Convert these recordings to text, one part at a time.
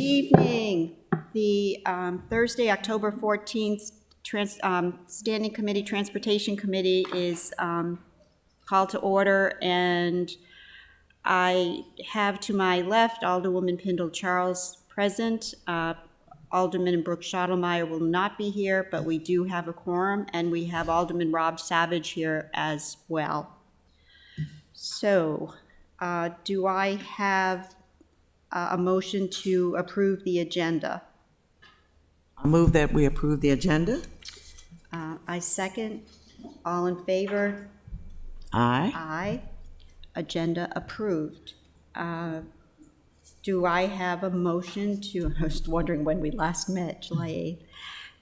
evening. The Thursday, October 14th, Standing Committee, Transportation Committee is called to order, and I have to my left Alderwoman Pindall Charles present. Alderman Brooke Schottlemeyer will not be here, but we do have a quorum, and we have Alderman Rob Savage here as well. So, do I have a motion to approve the agenda? I move that we approve the agenda. I second. All in favor? Aye. Aye. Agenda approved. Do I have a motion to, I was wondering when we last met, July 8th.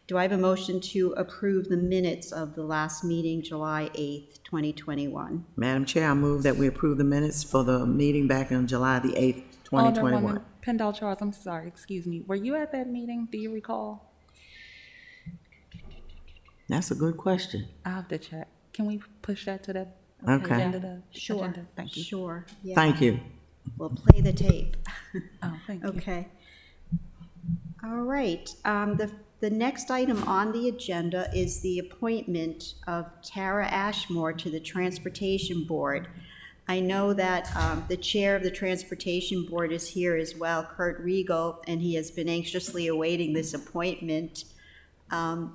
Do I have a motion to approve the minutes of the last meeting, July 8th, 2021? Madam Chair, I move that we approve the minutes for the meeting back on July the 8th, 2021. Alderwoman Pindall Charles, I'm sorry, excuse me. Were you at that meeting? Do you recall? That's a good question. I'll have to check. Can we push that to the Okay. agenda? Sure. Agenda? Thank you. Sure. Yeah. Thank you. We'll play the tape. Oh, thank you. Okay. All right. The next item on the agenda is the appointment of Tara Ashmore to the Transportation Board. I know that the chair of the Transportation Board is here as well, Kurt Riegel, and he has been anxiously awaiting this appointment. Hi,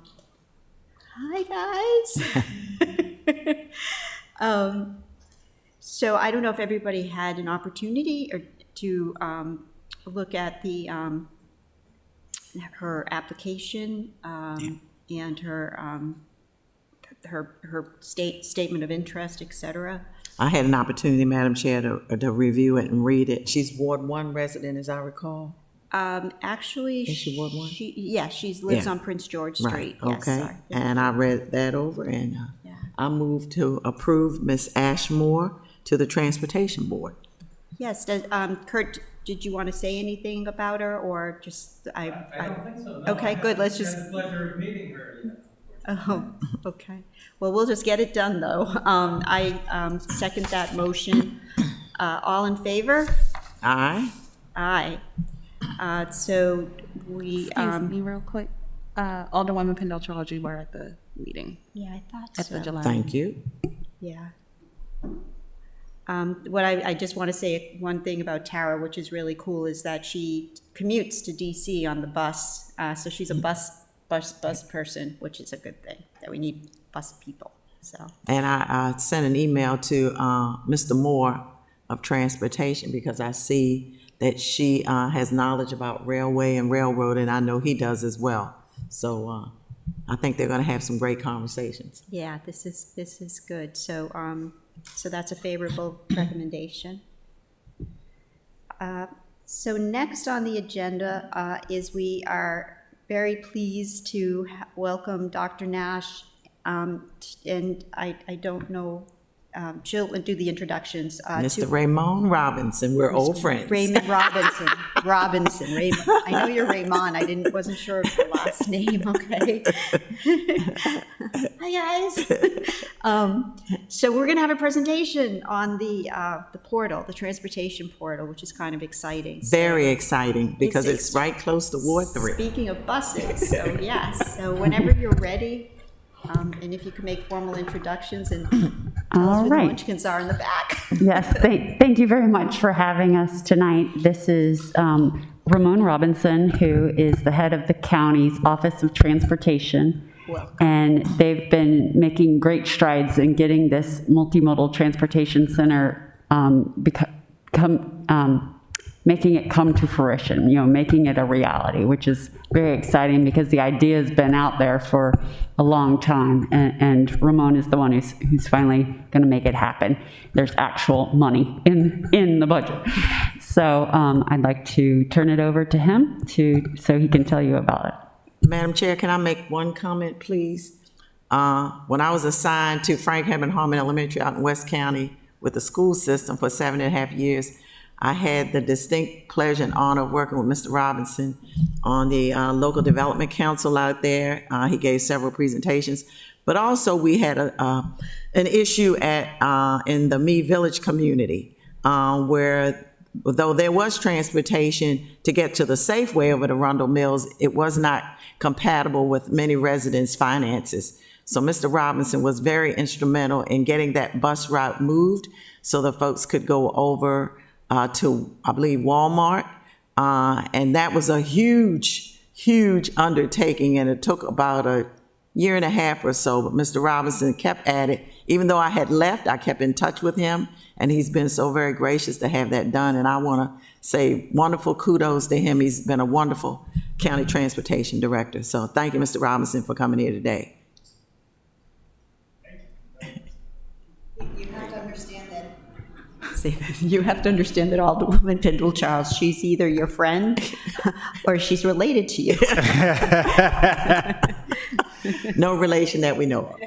guys. So I don't know if everybody had an opportunity or to look at the her application and her statement of interest, etc. I had an opportunity, Madam Chair, to review it and read it. She's Ward 1 resident, as I recall. Actually, Is she Ward 1? She lives on Prince George Street. Right, Yes, okay. sorry. And I read that over, and Yeah. I move to approve Ms. Ashmore to the Transportation Board. Yes, Kurt, did you want to say anything about her, or just, I don't think so, no. Okay, good, let's just. I had the pleasure of meeting her, yeah. Oh, okay. Well, we'll just get it done, though. I second that motion. All in favor? Aye. Aye. So we, Excuse me real quick. Alderwoman Pindall Charles, you were at the meeting, yeah, I thought at the so. July. Thank you. Yeah. What I just want to say one thing about Tara, which is really cool, is that she commutes to DC on the bus. So she's a bus person, which is a good thing, that we need bus people, so. And I sent an email to Mr. Moore of Transportation, because I see that she has knowledge about railway and railroad, and I know he does as well. So I think they're going to have some great conversations. Yeah, this is good. So so that's a favorable recommendation. So next on the agenda is we are very pleased to welcome Dr. Nash, and I don't know, she'll do the introductions. Mr. Raymond Robinson, we're old friends. Raymond Robinson. Raymond. I know you're Raymond. Wasn't sure of the last name. Okay. Hi guys. So we're going to have a presentation on the portal, the transportation portal, which is kind of exciting. So, Very exciting, because It's- it's right close to Ward 3. speaking of buses, so yes. So whenever you're ready, and if you can make formal introductions and tell us All who the right. munchkins are in the back. Yes, thank you very much for having us tonight. This is Ramon Robinson, who is the head of the county's Office of Transportation. Welcome. And they've been making great strides in getting this multimodal transportation center making it come to fruition, making it a reality, which is very exciting, because the idea has been out there for a long time, and Ramon is the one who's finally going to make it happen. There's actual money in the budget. So I'd like to turn it over to him so he can tell you about it. Madam Chair, can I make one comment, please? When I was assigned to Frank Herman Harmon Elementary out in West County with the school system for 7.5 years, I had the distinct pleasure and honor of working with Mr. Robinson on the local development council out there. He gave several presentations, but also we had an issue in the Mee Village community where though there was transportation to get to the Safeway over to Rundle Mills, it was not compatible with many residents' finances. So Mr. Robinson was very instrumental in getting that bus route moved so the folks could go over to, I believe, Walmart. And that was a huge, huge undertaking, and it took about a year and a half or so, but Mr. Robinson kept at it. Even though I had left, I kept in touch with him, and he's been so very gracious to have that done. And I want to say wonderful kudos to him. He's been a wonderful county transportation director. So thank you, Mr. Robinson, for coming here today. You have to understand that. You have to understand that Alderwoman Pendle Charles, she's either your friend or she's related to you. No relation that we know of.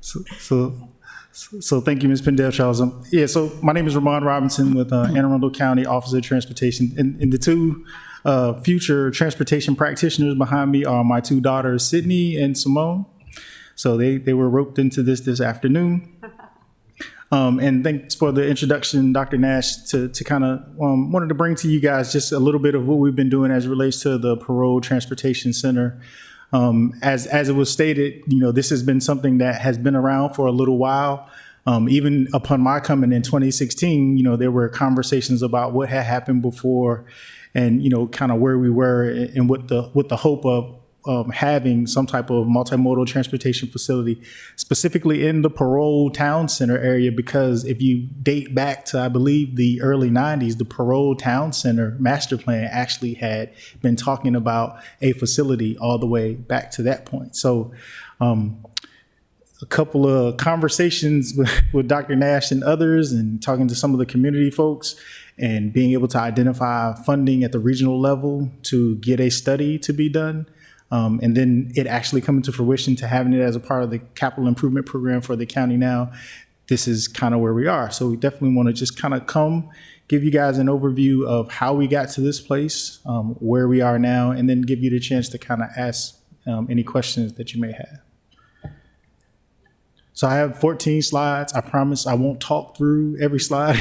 So thank you, Ms. Pendle-Charles. So my name is Ramon Robinson with Anne Arundel County Office of Transportation. And the two future transportation practitioners behind me are my two daughters, Sydney and Simone. So they were roped into this afternoon. And thanks for the introduction, Dr. Nash, to kind of wanted to bring to you guys just a little bit of what we've been doing as it relates to the Parole Transportation Center. As it was stated, this has been something that has been around for a little while. Even upon my coming in 2016, there were conversations about what had happened before and, kind of where we were and with the hope of having some type of multimodal transportation facility, specifically in the Parole Town Center area, because if you date back to, I believe, the early 90s, the Parole Town Center master plan actually had been talking about a facility all the way back to that point. So a couple of conversations with Dr. Nash and others and talking to some of the community folks and being able to identify funding at the regional level to get a study to be done. And then it actually coming to fruition to having it as a part of the capital improvement program for the county now. This is kind of where we are. So we definitely want to just kind of give you guys an overview of how we got to this place, where we are now, and then give you the chance to kind of ask any questions that you may have. So I have 14 slides. I promise I won't talk through every slide.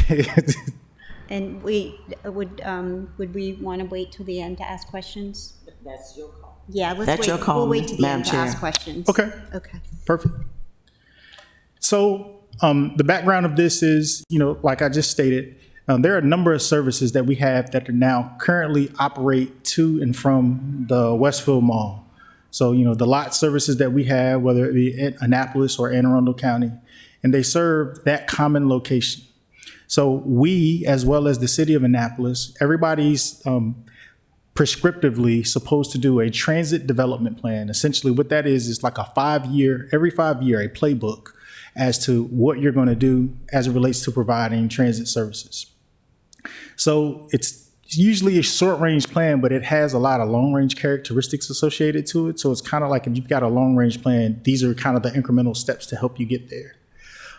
And would we want to wait till the end to ask questions? That's your call. Yeah, let's That's wait. your call, We'll wait to the Madam end to Chair. ask questions. Okay. Okay. Perfect. So the background of this is, like I just stated, there are a number of services that we have that are now currently operate to and from the Westfield Mall. So, the lot services that we have, whether it be in Annapolis or Anne Arundel County, and they serve that common location. So we, as well as the city of Annapolis, everybody's prescriptively supposed to do a transit development plan. Essentially what that is like every 5 year, a playbook as to what you're going to do as it relates to providing transit services. So it's usually a short range plan, but it has a lot of long range characteristics associated to it. So it's kind of like if you've got a long range plan, these are kind of the incremental steps to help you get there.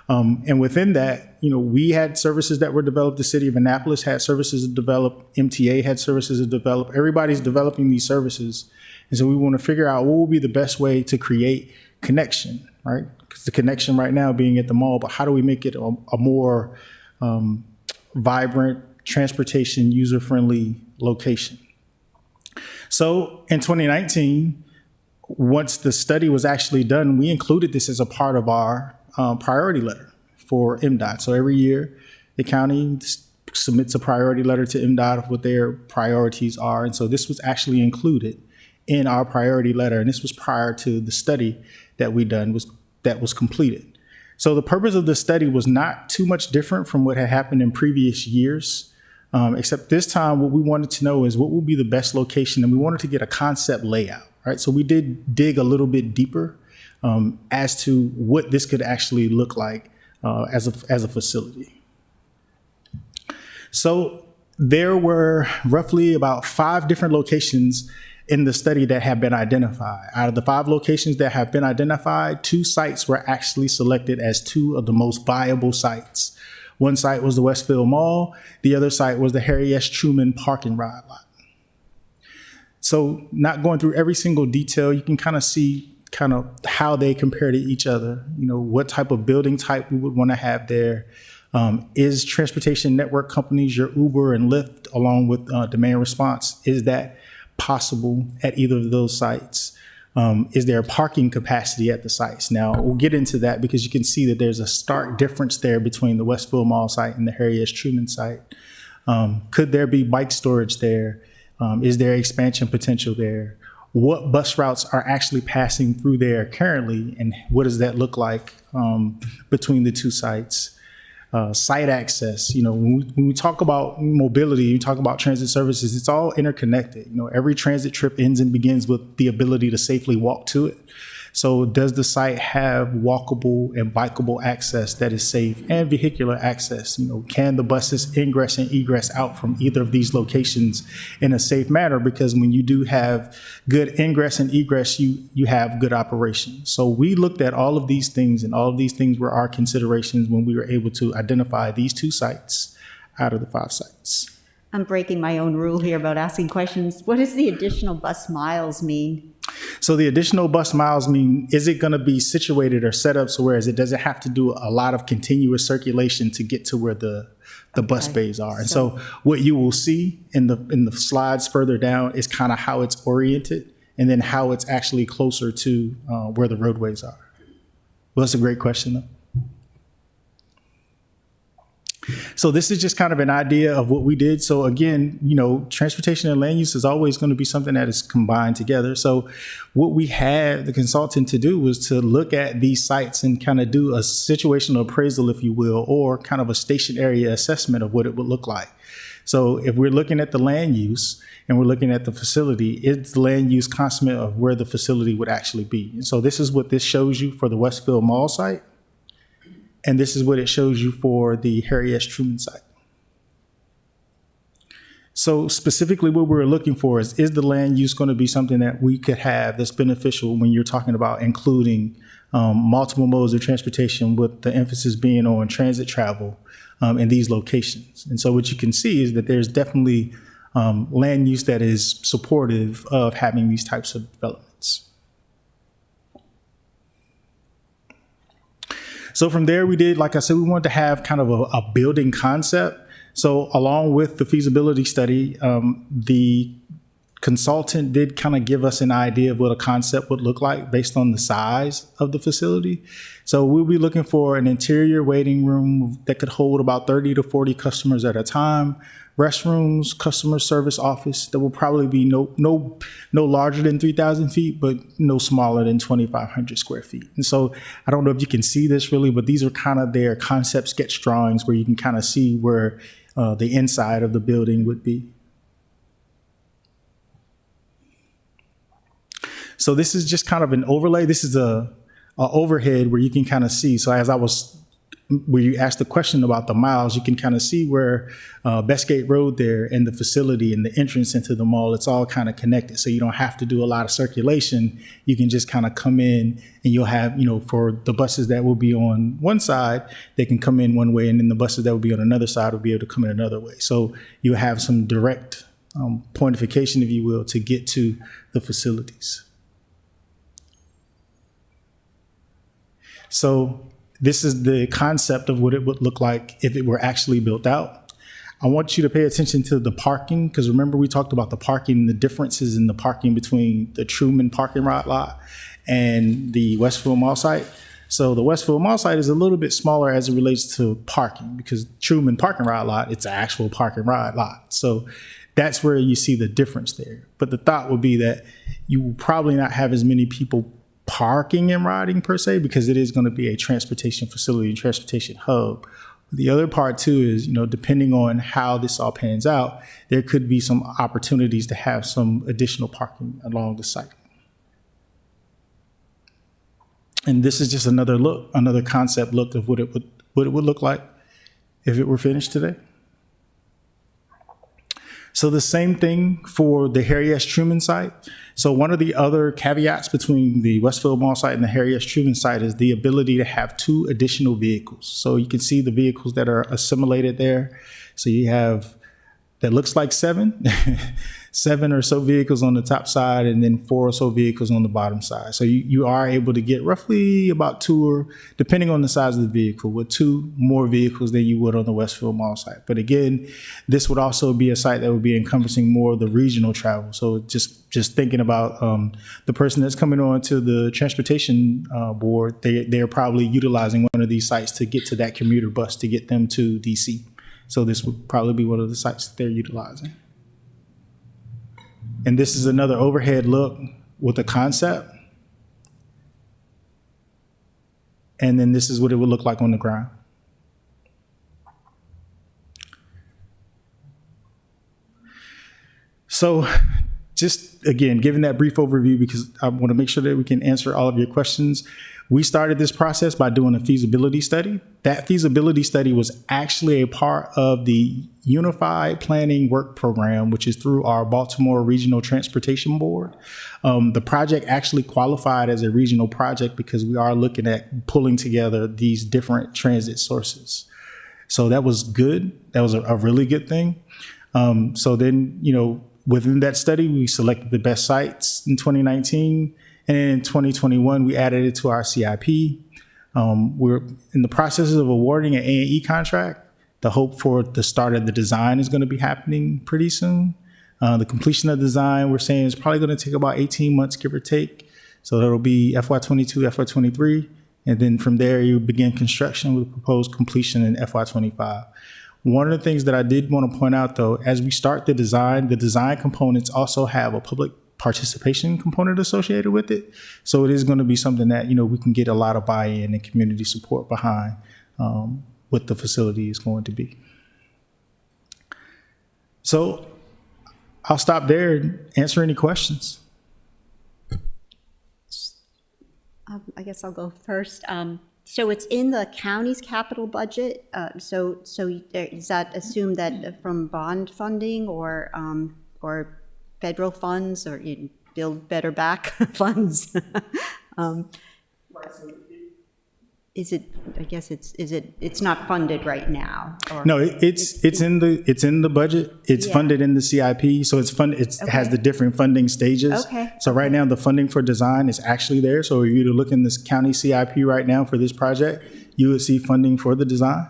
And within that, we had services that were developed. The city of Annapolis had services developed. MTA had services developed. Everybody's developing these services. And so we want to figure out what will be the best way to create connection, right? Because the connection right now being at the mall, but how do we make it a more vibrant, transportation, user-friendly location? So in 2019, once the study was actually done, we included this as a part of our priority letter for MDOT. So every year, the county submits a priority letter to MDOT of what their priorities are. And so this was actually included in our priority letter. And this was prior to the study that we done that was completed. So the purpose of the study was not too much different from what had happened in previous years, except this time what we wanted to know is what will be the best location. And we wanted to get a concept layout, right? So we did dig a little bit deeper as to what this could actually look like as a facility. So there were roughly about 5 different locations in the study that have been identified. Out of the 5 locations that have been identified, 2 sites were actually selected as 2 of the most viable sites. One site was the Westfield Mall. The other site was the Harry S. Truman Park and Ride Lot. So not going through every single detail, you can kind of see how they compare to each other, what type of building type we would want to have there, Is transportation network companies, your Uber and Lyft, along with demand response, is that possible at either of those sites? Is there parking capacity at the sites? Now, we'll get into that because you can see that there's a stark difference there between the Westfield Mall site and the Harry S. Truman site. Could there be bike storage there? Is there expansion potential there? What bus routes are actually passing through there currently, and what does that look like between the two sites? Site access, when we talk about mobility, we talk about transit services, it's all interconnected. Every transit trip ends and begins with the ability to safely walk to it. So does the site have walkable and bikeable access that is safe, and vehicular access? Can the buses ingress and egress out from either of these locations in a safe manner? Because when you do have good ingress and egress, you have good operation. So we looked at all of these things, and all of these things were our considerations when we were able to identify these 2 sites out of the 5 sites. I'm breaking my own rule here about asking questions. What does the additional bus miles mean? So the additional bus miles mean, is it going to be situated or set up so whereas it doesn't have to do a lot of continuous circulation to get to where the bus bays are? And so what you will see in the slides further down is kind of how it's oriented, and then how it's actually closer to where the roadways are. Well, that's a great question, though. So this is just kind of an idea of what we did. So again, transportation and land use is always going to be something that is combined together. So what we had the consultant to do was to look at these sites and kind of do a situational appraisal, if you will, or kind of a station area assessment of what it would look like. So if we're looking at the land use and we're looking at the facility, it's the land use consummate of where the facility would actually be. And so this is what this shows you for the Westfield Mall site. And this is what it shows you for the Harry S. Truman site. So specifically what we're looking for is the land use going to be something that we could have that's beneficial when you're talking about including multiple modes of transportation, with the emphasis being on transit travel in these locations. And so what you can see is that there's definitely land use that is supportive of having these types of developments. So from there, we did, like I said, we wanted to have kind of a building concept. So along with the feasibility study, the consultant did kind of give us an idea of what a concept would look like based on the size of the facility. So we'll be looking for an interior waiting room that could hold about 30 to 40 customers at a time, restrooms, customer service office that will probably be no larger than 3,000 feet, but no smaller than 2,500 square feet. And so I don't know if you can see this really, but these are kind of their concept sketch drawings where you can kind of see where the inside of the building would be. So this is just kind of an overlay. This is a overhead where you can kind of see. So where you asked the question about the miles, you can kind of see where Bestgate Road there and the facility and the entrance into the mall, it's all kind of connected. So you don't have to do a lot of circulation. You can just kind of come in, and you'll have, for the buses that will be on one side, they can come in one way, and then the buses that will be on another side will be able to come in another way. So you have some direct pointification, if you will, to get to the facilities. So this is the concept of what it would look like if it were actually built out. I want you to pay attention to the parking, because remember we talked about the parking, the differences in the parking between the Truman parking lot and the Westfield Mall site. So the Westfield Mall site is a little bit smaller as it relates to parking, because Truman parking lot, it's an actual parking lot. So that's where you see the difference there. But the thought would be that you will probably not have as many people parking and riding per se, because it is going to be a transportation facility and transportation hub. The other part too is, depending on how this all pans out, there could be some opportunities to have some additional parking along the site. And this is just another concept look of what it would look like if it were finished today. So the same thing for the Harry S. Truman site. So one of the other caveats between the Westfield Mall site and the Harry S. Truman site is the ability to have 2 additional vehicles. So you can see the vehicles that are assimilated there. So you have, that looks like 7. 7 or so vehicles on the top side and then 4 or so vehicles on the bottom side. So you are able to get roughly about 2, or depending on the size of the vehicle, with 2 more vehicles than you would on the Westfield Mall site. But again, this would also be a site that would be encompassing more of the regional travel. So just thinking about the person that's coming on to the transportation board, they're probably utilizing one of these sites to get to that commuter bus to get them to DC. So this would probably be one of the sites that they're utilizing. And this is another overhead look with a concept. And then this is what it would look like on the ground. So just, again, giving that brief overview because I want to make sure that we can answer all of your questions. We started this process by doing a feasibility study. That feasibility study was actually a part of the Unified Planning Work Program, which is through our Baltimore Regional Transportation Board. The project actually qualified as a regional project because we are looking at pulling together these different transit sources. So that was good. That was a really good thing. So then, within that study, we selected the best sites in 2019. And in 2021, we added it to our CIP. We're in the process of awarding an A&E contract. The hope for the start of the design is going to be happening pretty soon. The completion of the design, we're saying, is probably going to take about 18 months, give or take. So that'll be FY22, FY23. And then from there, you begin construction with proposed completion in FY25. One of the things that I did want to point out, though, as we start the design components also have a public participation component associated with it. So it is going to be something that, we can get a lot of buy-in and community support behind what the facility is going to be. So I'll stop there and answer any questions. I guess I'll go first. So it's in the county's capital budget. So does that assume that from bond funding or federal funds or Build Better Back funds? Is it? I guess it's not funded right now. Or No, it's in the budget. It's funded in the CIP, so it's funded. It has the different funding stages. Okay. So right now, the funding for design is actually there. So if you were to look in this county CIP right now for this project, you would see funding for the design,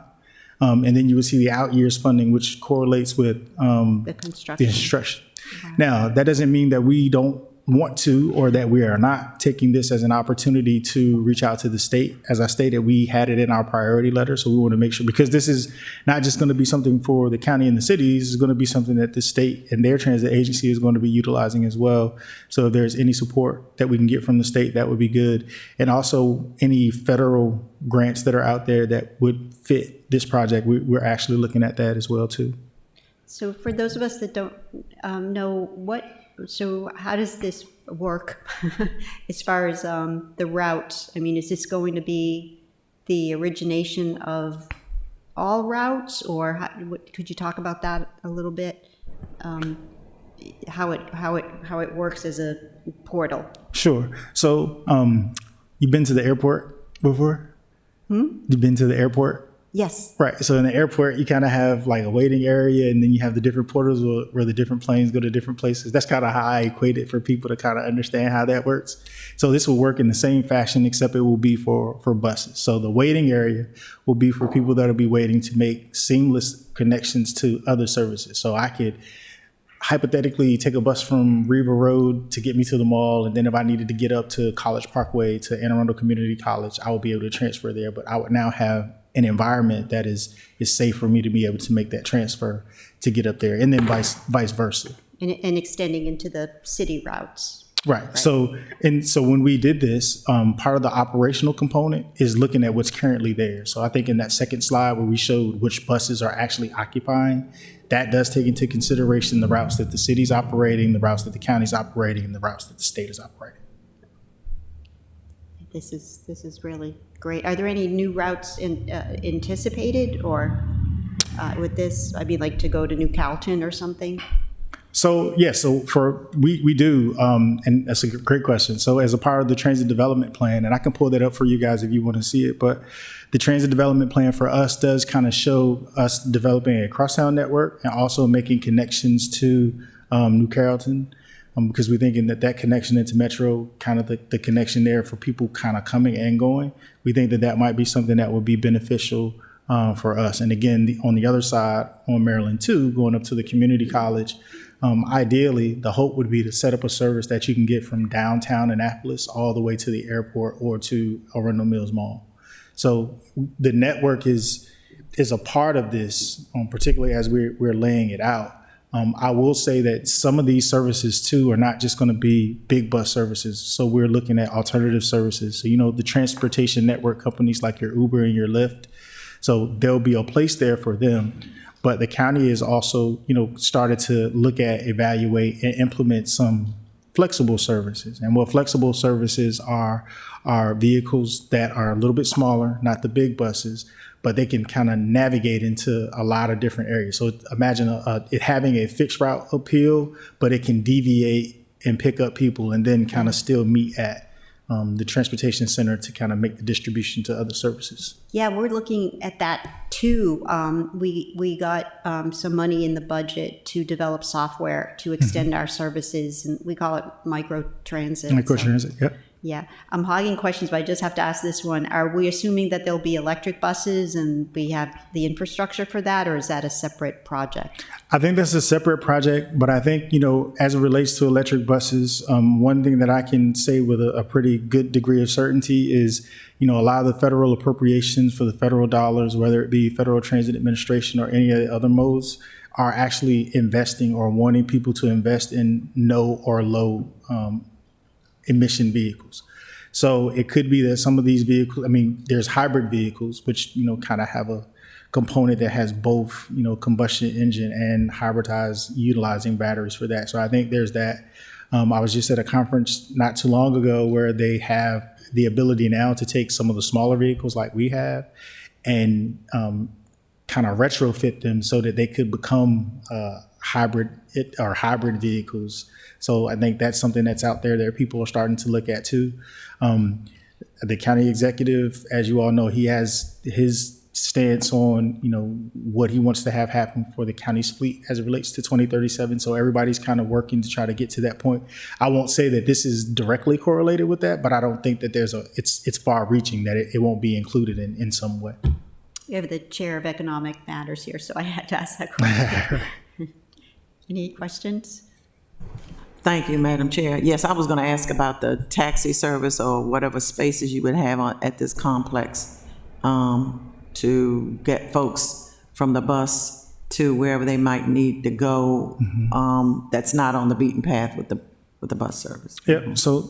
and then you would see the out years funding, which correlates with the construction. the construction. Now, that doesn't mean that we don't want to, or that we are not taking this as an opportunity to reach out to the state. As I stated, we had it in our priority letter, so we want to make sure, because this is not just going to be something for the county and the cities, it's going to be something that the state and their transit agency is going to be utilizing as well. So if there's any support that we can get from the state, that would be good. And also any federal grants that are out there that would fit this project, we're actually looking at that as well too. So for those of us that don't know so how does this work as far as the route? I mean, is this going to be the origination of all routes, or could you talk about that a little bit? How it works as a portal? Sure. So you've been to the airport before? You've been to the airport? Yes. Right. So in the airport, you kind of have like a waiting area, and then you have the different portals where the different planes go to different places. That's kind of how I equate it for people to kind of understand how that works. So this will work in the same fashion, except it will be for buses. So the waiting area will be for people that will be waiting to make seamless connections to other services. So I could hypothetically take a bus from Riva Road to get me to the mall, and then if I needed to get up to College Parkway to Anne Arundel Community College, I would be able to transfer there. But I would now have an environment that is safe for me to be able to make that transfer to get up there, and then vice versa. And extending into the city routes. Right. So when we did this, part of the operational component is looking at what's currently there. So I think in that second slide where we showed which buses are actually occupying, that does take into consideration the routes that the city's operating, the routes that the county's operating, and the routes that the state is operating. This is really great. Are there any new routes anticipated, or with this? I mean, like to go to New Calton or something? So yes, we do, and that's a great question. So as a part of the transit development plan, and I can pull that up for you guys if you want to see it, but the transit development plan for us does kind of show us developing a crosstown network and also making connections to New Carrollton, because we're thinking that connection into Metro, kind of the connection there for people kind of coming and going, we think that might be something that would be beneficial for us. And again, on the other side, on Maryland 2, going up to the community college, ideally, the hope would be to set up a service that you can get from downtown Annapolis all the way to the airport or to Arundel Mills Mall. So the network is a part of this, particularly as we're laying it out. I will say that some of these services too are not just going to be big bus services. So we're looking at alternative services. So, the transportation network companies like your Uber and your Lyft. So there'll be a place there for them. But the county is also, started to look at, evaluate, and implement some flexible services. And what flexible services are vehicles that are a little bit smaller, not the big buses, but they can kind of navigate into a lot of different areas. So imagine it having a fixed route appeal, but it can deviate and pick up people and then kind of still meet at the transportation center to kind of make the distribution to other services. Yeah, we're looking at that too. We got some money in the budget to develop software to extend our services, and we call it microtransit. Microtransit, yep. Yeah, I'm hogging questions, but I just have to ask this one. Are we assuming that there'll be electric buses and we have the infrastructure for that, or is that a separate project? I think that's a separate project, but I think, as it relates to electric buses, one thing that I can say with a pretty good degree of certainty is, a lot of the federal appropriations for the federal dollars, whether it be Federal Transit Administration or any of the other modes, are actually investing or wanting people to invest in no or low emission vehicles. So it could be that some of these vehicles, there's hybrid vehicles, which, kind of have a component that has both, combustion engine and hybridized, utilizing batteries for that. So I think there's that. I was just at a conference not too long ago where they have the ability now to take some of the smaller vehicles like we have and kind of retrofit them so that they could become hybrid vehicles. So I think that's something that's out there that people are starting to look at too. The county executive, as you all know, he has his stance on, what he wants to have happen for the county's fleet as it relates to 2037. So everybody's kind of working to try to get to that point. I won't say that this is directly correlated with that, but I don't think that it's far reaching that it won't be included in some way. We have the chair of economic matters here, so I had to ask that question. Any questions? Thank you, Madam Chair. Yes, I was going to ask about the taxi service or whatever spaces you would have at this complex to get folks from the bus to wherever they might need to go. That's not on the beaten path with the bus service. Yeah. So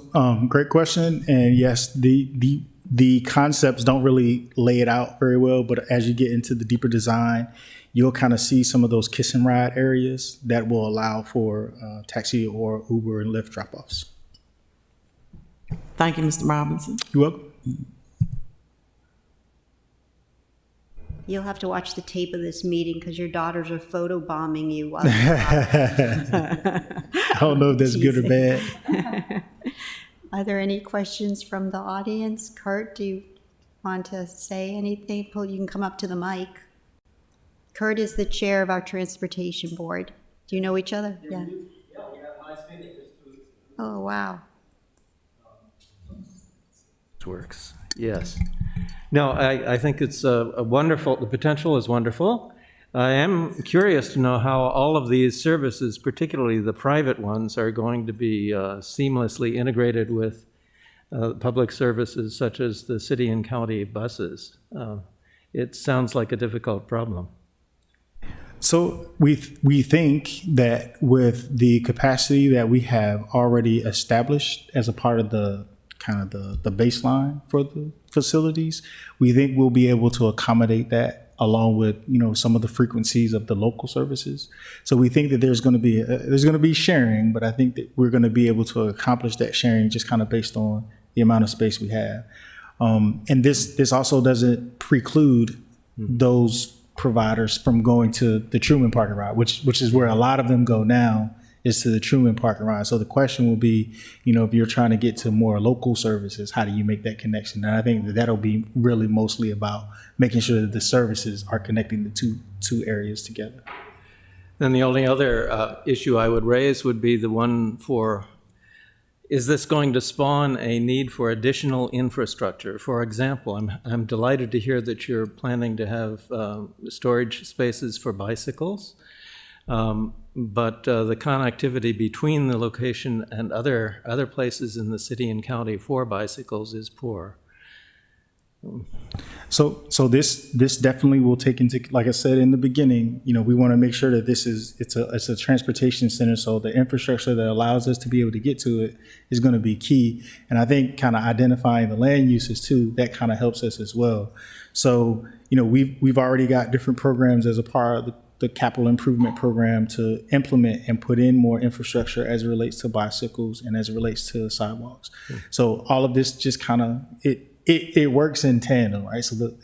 great question. And yes, the concepts don't really lay it out very well, but as you get into the deeper design, you'll kind of see some of those kiss and ride areas that will allow for taxi or Uber and Lyft drop-offs. Thank you, Mr. Robinson. You're welcome. You'll have to watch the tape of this meeting because your daughters are photobombing you. While I don't know if that's good or bad. Are there any questions from the audience? Kurt, do you want to say anything? You can come up to the mic. Kurt is the chair of our transportation board. Do you know each other? Yeah. Yeah, we have high speed just to. Oh, wow. Works. Yes. No, I think it's a wonderful, the potential is wonderful. I am curious to know how all of these services, particularly the private ones, are going to be seamlessly integrated with public services such as the city and county buses. It sounds like a difficult problem. So we think that with the capacity that we have already established as a part of the kind of the baseline for the facilities, we think we'll be able to accommodate that along with some of the frequencies of the local services. So we think that there's going to be sharing, but I think that we're going to be able to accomplish that sharing just kind of based on the amount of space we have. And this also doesn't preclude those providers from going to the Truman parking lot, which is where a lot of them go now, is to the Truman parking lot. So the question will be, if you're trying to get to more local services, how do you make that connection? And I think that that'll be really mostly about making sure that the services are connecting the two areas together. Then the only other issue I would raise would be the one for, is this going to spawn a need for additional infrastructure? For example, I'm delighted to hear that you're planning to have storage spaces for bicycles, but the connectivity between the location and other places in the city and county for bicycles is poor. So this definitely will take into, like I said in the beginning, we want to make sure that it's a transportation center. So the infrastructure that allows us to be able to get to it is going to be key. And I think kind of identifying the land uses too, that kind of helps us as well. So, we've already got different programs as a part of the capital improvement program to implement and put in more infrastructure as it relates to bicycles and as it relates to sidewalks. So all of this just kind of, it works in tandem, right? So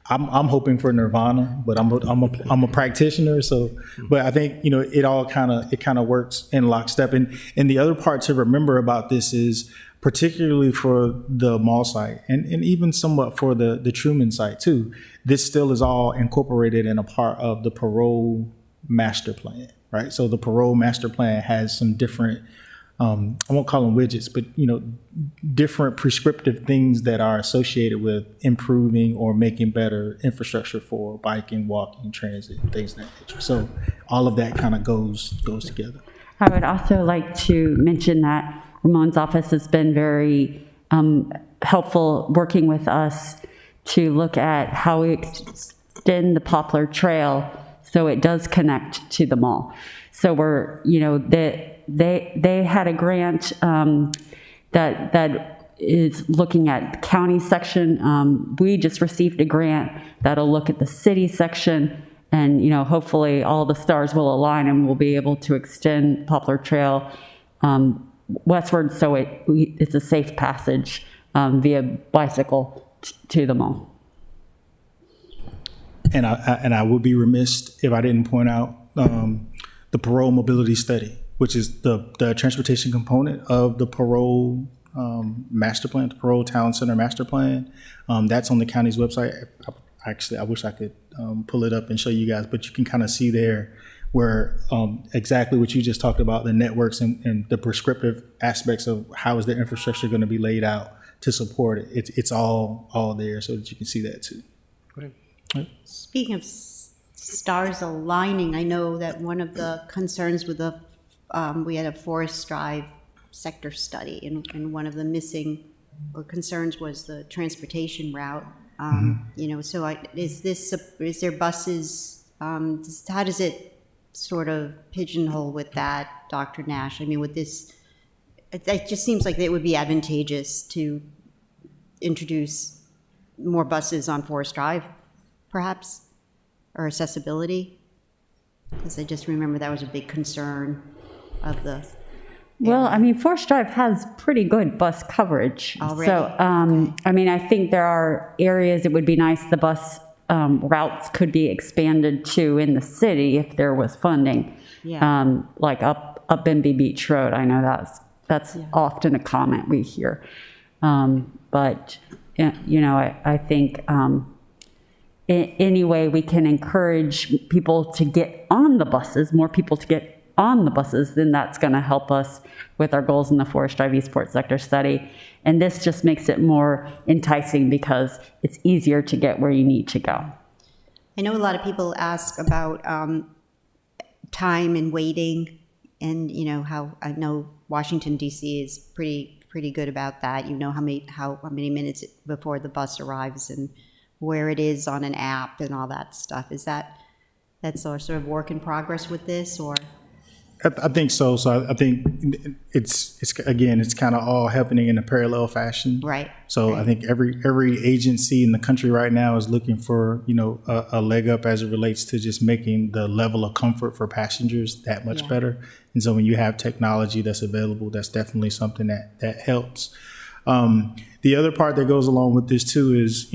I'm hoping for nirvana, but I'm a practitioner. So, but I think it all kind of works in lockstep. And the other part to remember about this is, particularly for the mall site and even somewhat for the Truman site too, this still is all incorporated in a part of the parole master plan, right? So the parole master plan has some different, I won't call them widgets, but different prescriptive things that are associated with improving or making better infrastructure for biking, walking, transit, things of that nature. So all of that kind of goes together. I would also like to mention that Ramon's office has been very helpful working with us to look at how we extend the Poplar Trail so it does connect to the mall. So they had a grant that is looking at county section. We just received a grant that'll look at the city section, and hopefully all the stars will align and we'll be able to extend Poplar Trail westward, so it's a safe passage via bicycle to the mall. And I would be remiss if I didn't point out the Parole Mobility Study, which is the transportation component of the Parole master plan, the Parole Town Center master plan. That's on the county's website. Actually, I wish I could pull it up and show you guys, but you can kind of see there where exactly what you just talked about, the networks and the prescriptive aspects of how is the infrastructure going to be laid out to support it. It's all there so that you can see that too. Great. Speaking of stars aligning, I know that one of the concerns with we had a Forest Drive sector study, and one of the missing or concerns was the transportation route. So is there buses? How does it sort of pigeonhole with that, Dr. Nash? I mean, with this, it just seems like it would be advantageous to introduce more buses on Forest Drive, perhaps, or accessibility, because I just remember that was a big concern of the. Well, I mean, Forest Drive has pretty good bus coverage. Already? So, I think there are areas it would be nice the bus routes could be expanded to in the city if there was funding. Yeah. Like up MB Beach Road. I know that's often a comment we hear. But, I think any way we can encourage people to get on the buses, more people to get on the buses, then that's going to help us with our goals in the Forest Drive Eastport sector study. And this just makes it more enticing because it's easier to get where you need to go. I know a lot of people ask about time and waiting, and how I know Washington D.C. is pretty good about that. How many minutes before the bus arrives and where it is on an app and all that stuff. Is that's sort of work in progress with this, or? I think so. So I think it's kind of all happening in a parallel fashion. Right. So right. I think every agency in the country right now is looking for, a leg up as it relates to just making the level of comfort for passengers that much better. And so when you have technology that's available, that's definitely something that helps. The other part that goes along with this too is,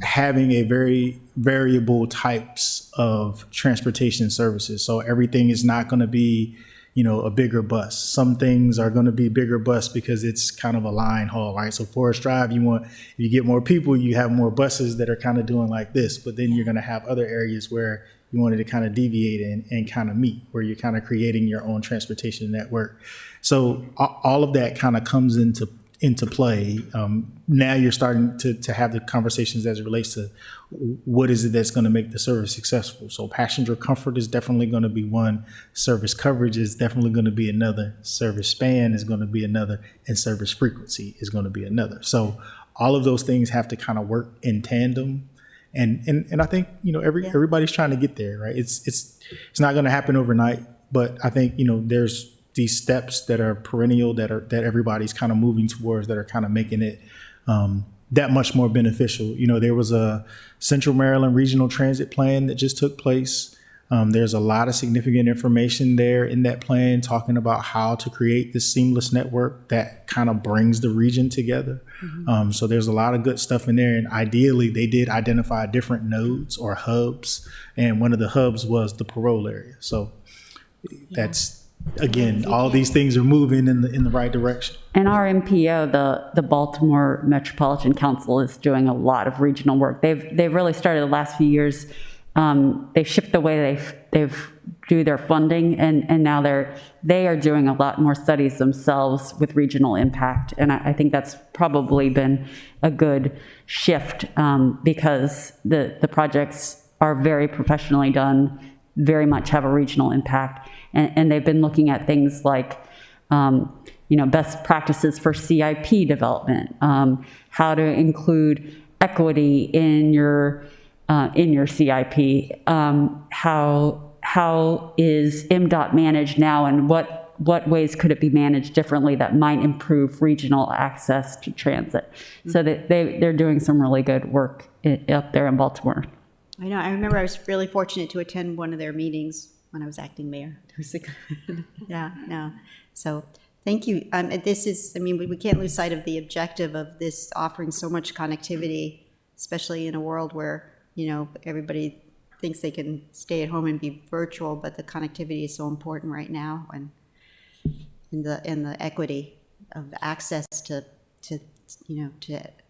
having a very variable types of transportation services. So everything is not going to be, a bigger bus. Some things are going to be bigger bus because it's kind of a line haul, right? So Forest Drive, if you get more people, you have more buses that are kind of doing like this, but then you're going to have other areas where You wanted to kind of deviate and kind of meet, where you're kind of creating your own transportation network. So all of that kind of comes into play. Now you're starting to have the conversations as it relates to what is it that's going to make the service successful. So passenger comfort is definitely going to be one, service coverage is definitely going to be another, service span is going to be another, and service frequency is going to be another. So all of those things have to kind of work in tandem. And I think, everybody's trying to get there, right? It's not going to happen overnight, but I think, there's these steps that are perennial, that everybody's kind of moving towards, that are kind of making it that much more beneficial. There was a Central Maryland Regional Transit Plan that just took place. There's a lot of significant information there in that plan talking about how to create this seamless network that kind of brings the region together. So there's a lot of good stuff in there. And ideally, they did identify different nodes or hubs. And one of the hubs was the Parole area. So that's, again, all these things are moving in the right direction. And our MPO, the Baltimore Metropolitan Council, is doing a lot of regional work. They've really started the last few years. They've shifted the way they've do their funding, and now they are doing a lot more studies themselves with regional impact. And I think that's probably been a good shift because the projects are very professionally done, very much have a regional impact, and they've been looking at things like best practices for CIP development, how to include equity in your CIP, how is MDOT managed now, and what ways could it be managed differently that might improve regional access to transit? So that they're doing some really good work up there in Baltimore. I know. I remember I was really fortunate to attend one of their meetings when I was acting mayor. It was yeah, no. So thank you. We can't lose sight of the objective of this offering so much connectivity, especially in a world where, everybody thinks they can stay at home and be virtual, but the connectivity is so important right now, and in the equity of access to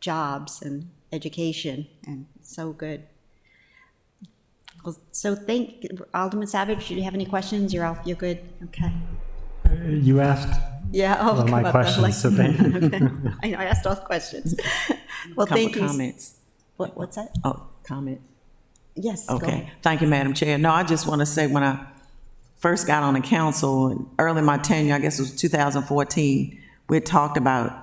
jobs and education, and so good. Well, so Alderman Savage, do you have any questions? You're good? Okay. You asked one of my questions, so thank you. Okay. I know, I asked all the questions. Well, thank you. Comments. What's that? Oh, comment. Yes. Okay. Thank you, Madam Chair. No, I just want to say, when I first got on the council, early in my tenure, I guess it was 2014, we had talked about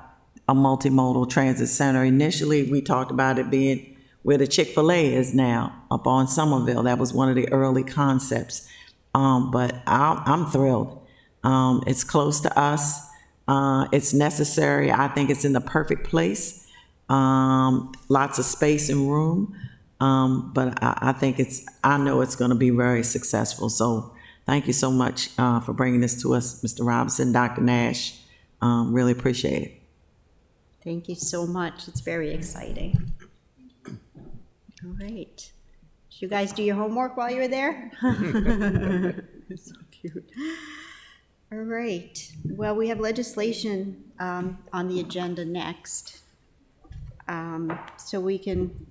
a multimodal transit center. Initially, we talked about it being where the Chick-fil-A is now, up on Somerville. That was one of the early concepts. But I'm thrilled. It's close to us. It's necessary. I think it's in the perfect place. Lots of space and room. But I know it's going to be very successful. So thank you so much for bringing this to us, Mr. Robinson, Dr. Nash. Really appreciate it. Thank you so much. It's very exciting. All right. Did you guys do your homework while you were there? So cute. All right. Well, we have legislation on the agenda next. So we can,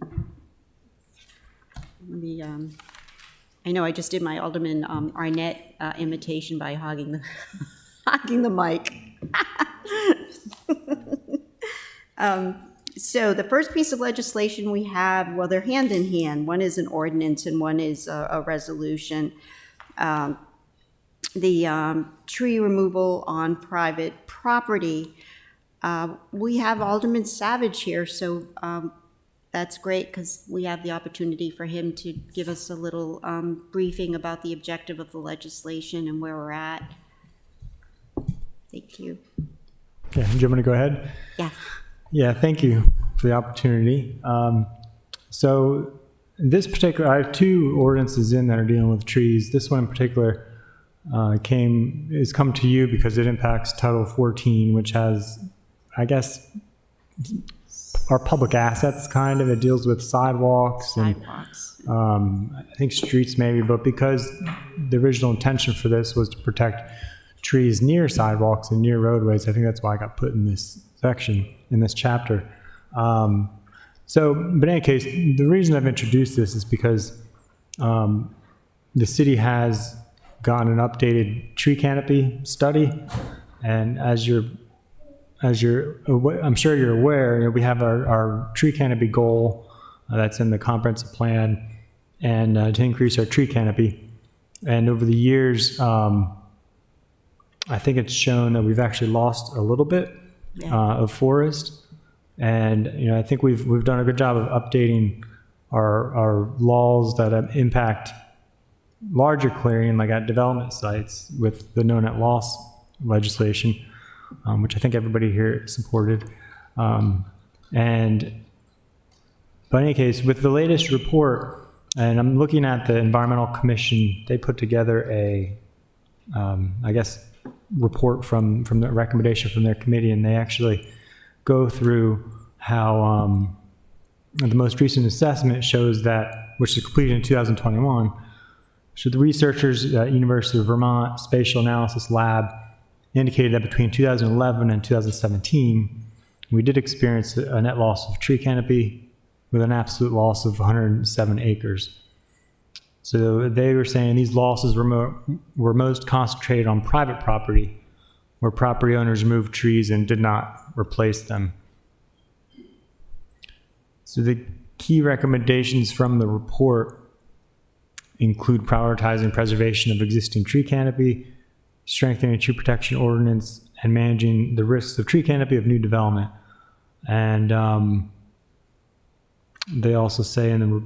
I know I just did my Alderman Arnett imitation by hogging the mic. So the first piece of legislation we have, well, they're hand in hand. One is an ordinance and one is a resolution. The tree removal on private property. We have Alderman Savage here, so that's great because we have the opportunity for him to give us a little briefing about the objective of the legislation and where we're at. Thank you. Okay, do you want me to go ahead? Yeah. Yeah, thank you for the opportunity. So this particular, I have two ordinances in that are dealing with trees. This one in particular has come to you because it impacts Title 14, which has, I guess, our public assets kind of. It deals with sidewalks. And I think streets maybe, but because the original intention for this was to protect trees near sidewalks and near roadways, I think that's why I got put in this section, in this chapter. But in any case, the reason I've introduced this is because the city has gotten an updated tree canopy study, and I'm sure you're aware, we have our tree canopy goal that's in the comprehensive plan, and to increase our tree canopy. And over the years, I think it's shown that we've actually lost a little bit of forest, and I think we've done a good job of updating our laws that impact larger clearing, like at development sites, with the no net loss legislation, which I think everybody here supported. But in any case, with the latest report, and I'm looking at the Environmental Commission, they put together a, report from the recommendation from their committee, and they actually go through how the most recent assessment shows that, which was completed in 2021, so the researchers at University of Vermont Spatial Analysis Lab indicated that between 2011 and 2017, we did experience a net loss of tree canopy with an absolute loss of 107 acres. So they were saying these losses were most concentrated on private property, where property owners removed trees and did not replace them. So the key recommendations from the report include prioritizing preservation of existing tree canopy, strengthening tree protection ordinance, and managing the risks of tree canopy of new development. And they also say in the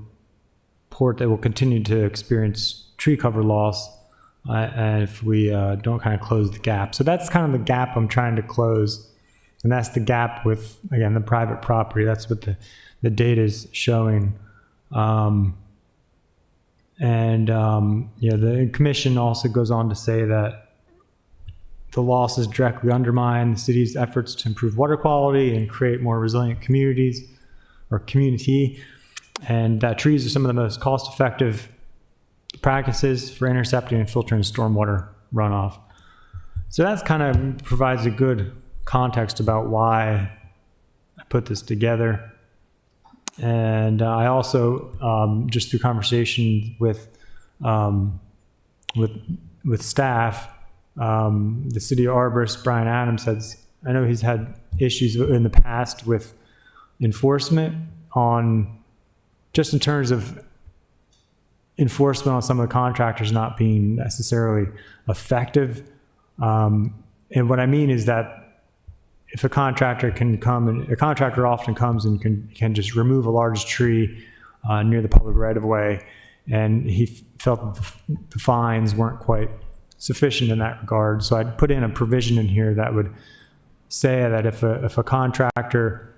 report that we'll continue to experience tree cover loss if we don't kind of close the gap. So that's kind of the gap I'm trying to close. And that's the gap with, again, the private property. That's what the data is showing. The commission also goes on to say that the losses directly undermine the city's efforts to improve water quality and create more resilient community, and that trees are some of the most cost-effective practices for intercepting and filtering stormwater runoff. So that's kind of provides a good context about why I put this together. And I also, just through conversation with staff, the city arborist, Brian Adams, says, I know he's had issues in the past with enforcement on, just in terms of enforcement on some of the contractors not being necessarily effective. And what I mean is that if a contractor can come, and a contractor often comes and can just remove a large tree near the public right-of-way, and he felt that the fines weren't quite sufficient in that regard. So I'd put in a provision in here that would say that if a contractor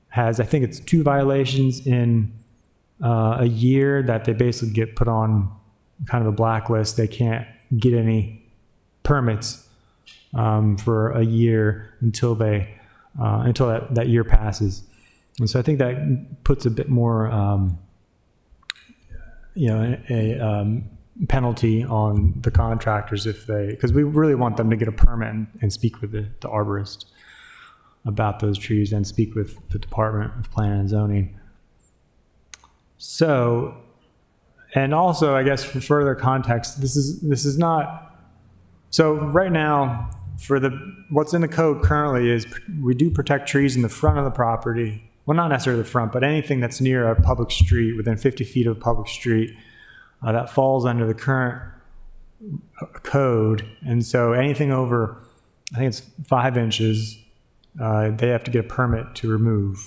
has, I think it's 2 violations in a year, that they basically get put on kind of a blacklist. They can't get any permits for a year until that year passes. And so I think that puts a bit more, a penalty on the contractors because we really want them to get a permit and speak with the arborist about those trees and speak with the Department of Planning and Zoning. So, and also, I guess for further context, this is not, so right now, for what's in the code currently is we do protect trees in the front of the property. Well, not necessarily the front, but anything that's near a public street, within 50 feet of a public street, that falls under the current code. And so anything over, I think it's 5 inches, they have to get a permit to remove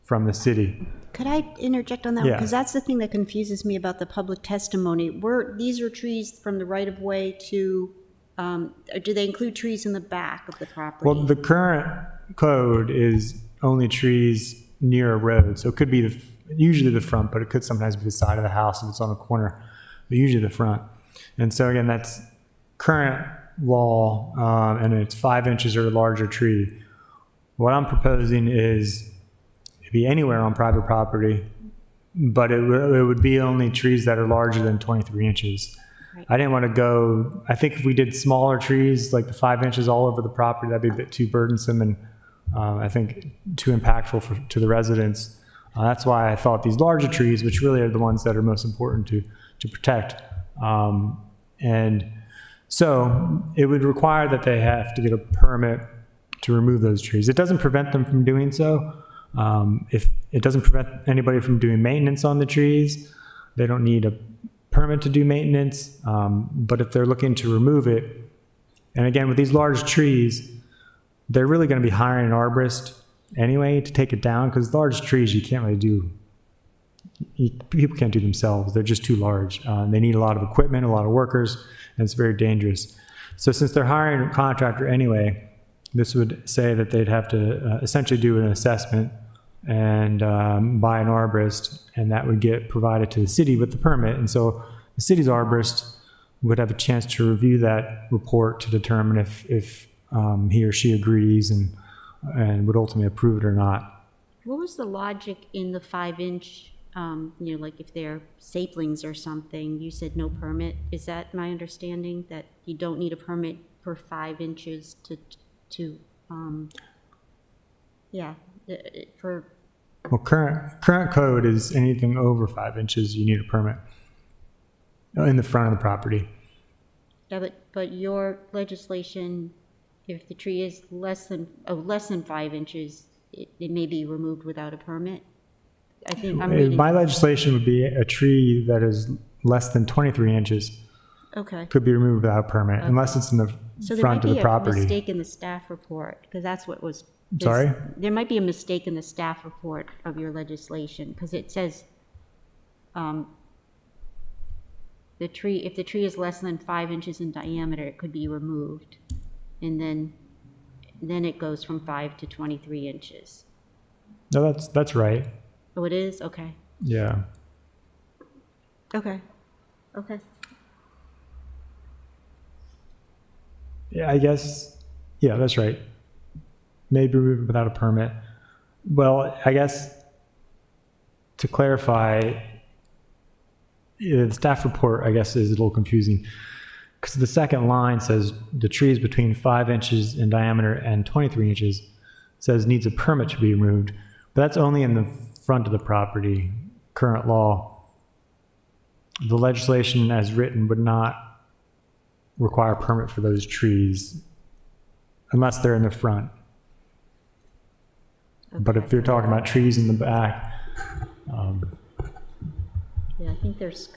from the city. Could I interject on that one? Because that's the thing that confuses me about the public testimony. These are trees from the right-of-way to, or do they include trees in the back of the property? Well, the current code is only trees near a road. So it could be usually the front, but it could sometimes be the side of the house if it's on a corner, but usually the front. And so again, that's current law, and it's 5 inches or a larger tree. What I'm proposing is it'd be anywhere on private property, but it would be only trees that are larger than 23 inches. Right. I didn't want to go, I think if we did smaller trees, like the 5 inches all over the property, that'd be a bit too burdensome and I think too impactful to the residents. That's why I thought these larger trees, which really are the ones that are most important to protect, And so it would require that they have to get a permit to remove those trees. It doesn't prevent them from doing so. If it doesn't prevent anybody from doing maintenance on the trees, they don't need a permit to do maintenance. But if they're looking to remove it, and again, with these large trees, they're really going to be hiring an arborist anyway to take it down, because large trees you can't really do. People can't do themselves. They're just too large. They need a lot of equipment, a lot of workers, and it's very dangerous. So since they're hiring a contractor anyway, this would say that they'd have to essentially do an assessment and buy an arborist, and that would get provided to the city with the permit. And so the city's arborist would have a chance to review that report to determine if he or she agrees and would ultimately approve it or not. What was the logic in the 5-inch, like if they're saplings or something, you said no permit? Is that my understanding, that you don't need a permit for 5 inches Well, current code is anything over 5 inches, you need a permit in the front of the property. Yeah, but your legislation, if the tree is less than 5 inches, it may be removed without a permit? I think I'm reading. My legislation would be a tree that is less than 23 inches Okay. could be removed without a permit, unless it's in the front of the property. So there might be a mistake in the staff report, because that's what was. Sorry? There might be a mistake in the staff report of your legislation, because it says if the tree is less than 5 inches in diameter, it could be removed. And then it goes from 5 to 23 inches. No, that's right. Oh, it is? Okay. Yeah. Okay. Yeah, I guess, yeah, that's right. Maybe removed without a permit. Well, I guess to clarify, the staff report, I guess, is a little confusing, because the second line says the tree is between 5 inches in diameter and 23 inches, says needs a permit to be removed, but that's only in the front of the property, current law. The legislation as written would not require a permit for those trees unless they're in the front. Okay. But if you're talking about trees in the back, Yeah, I think there's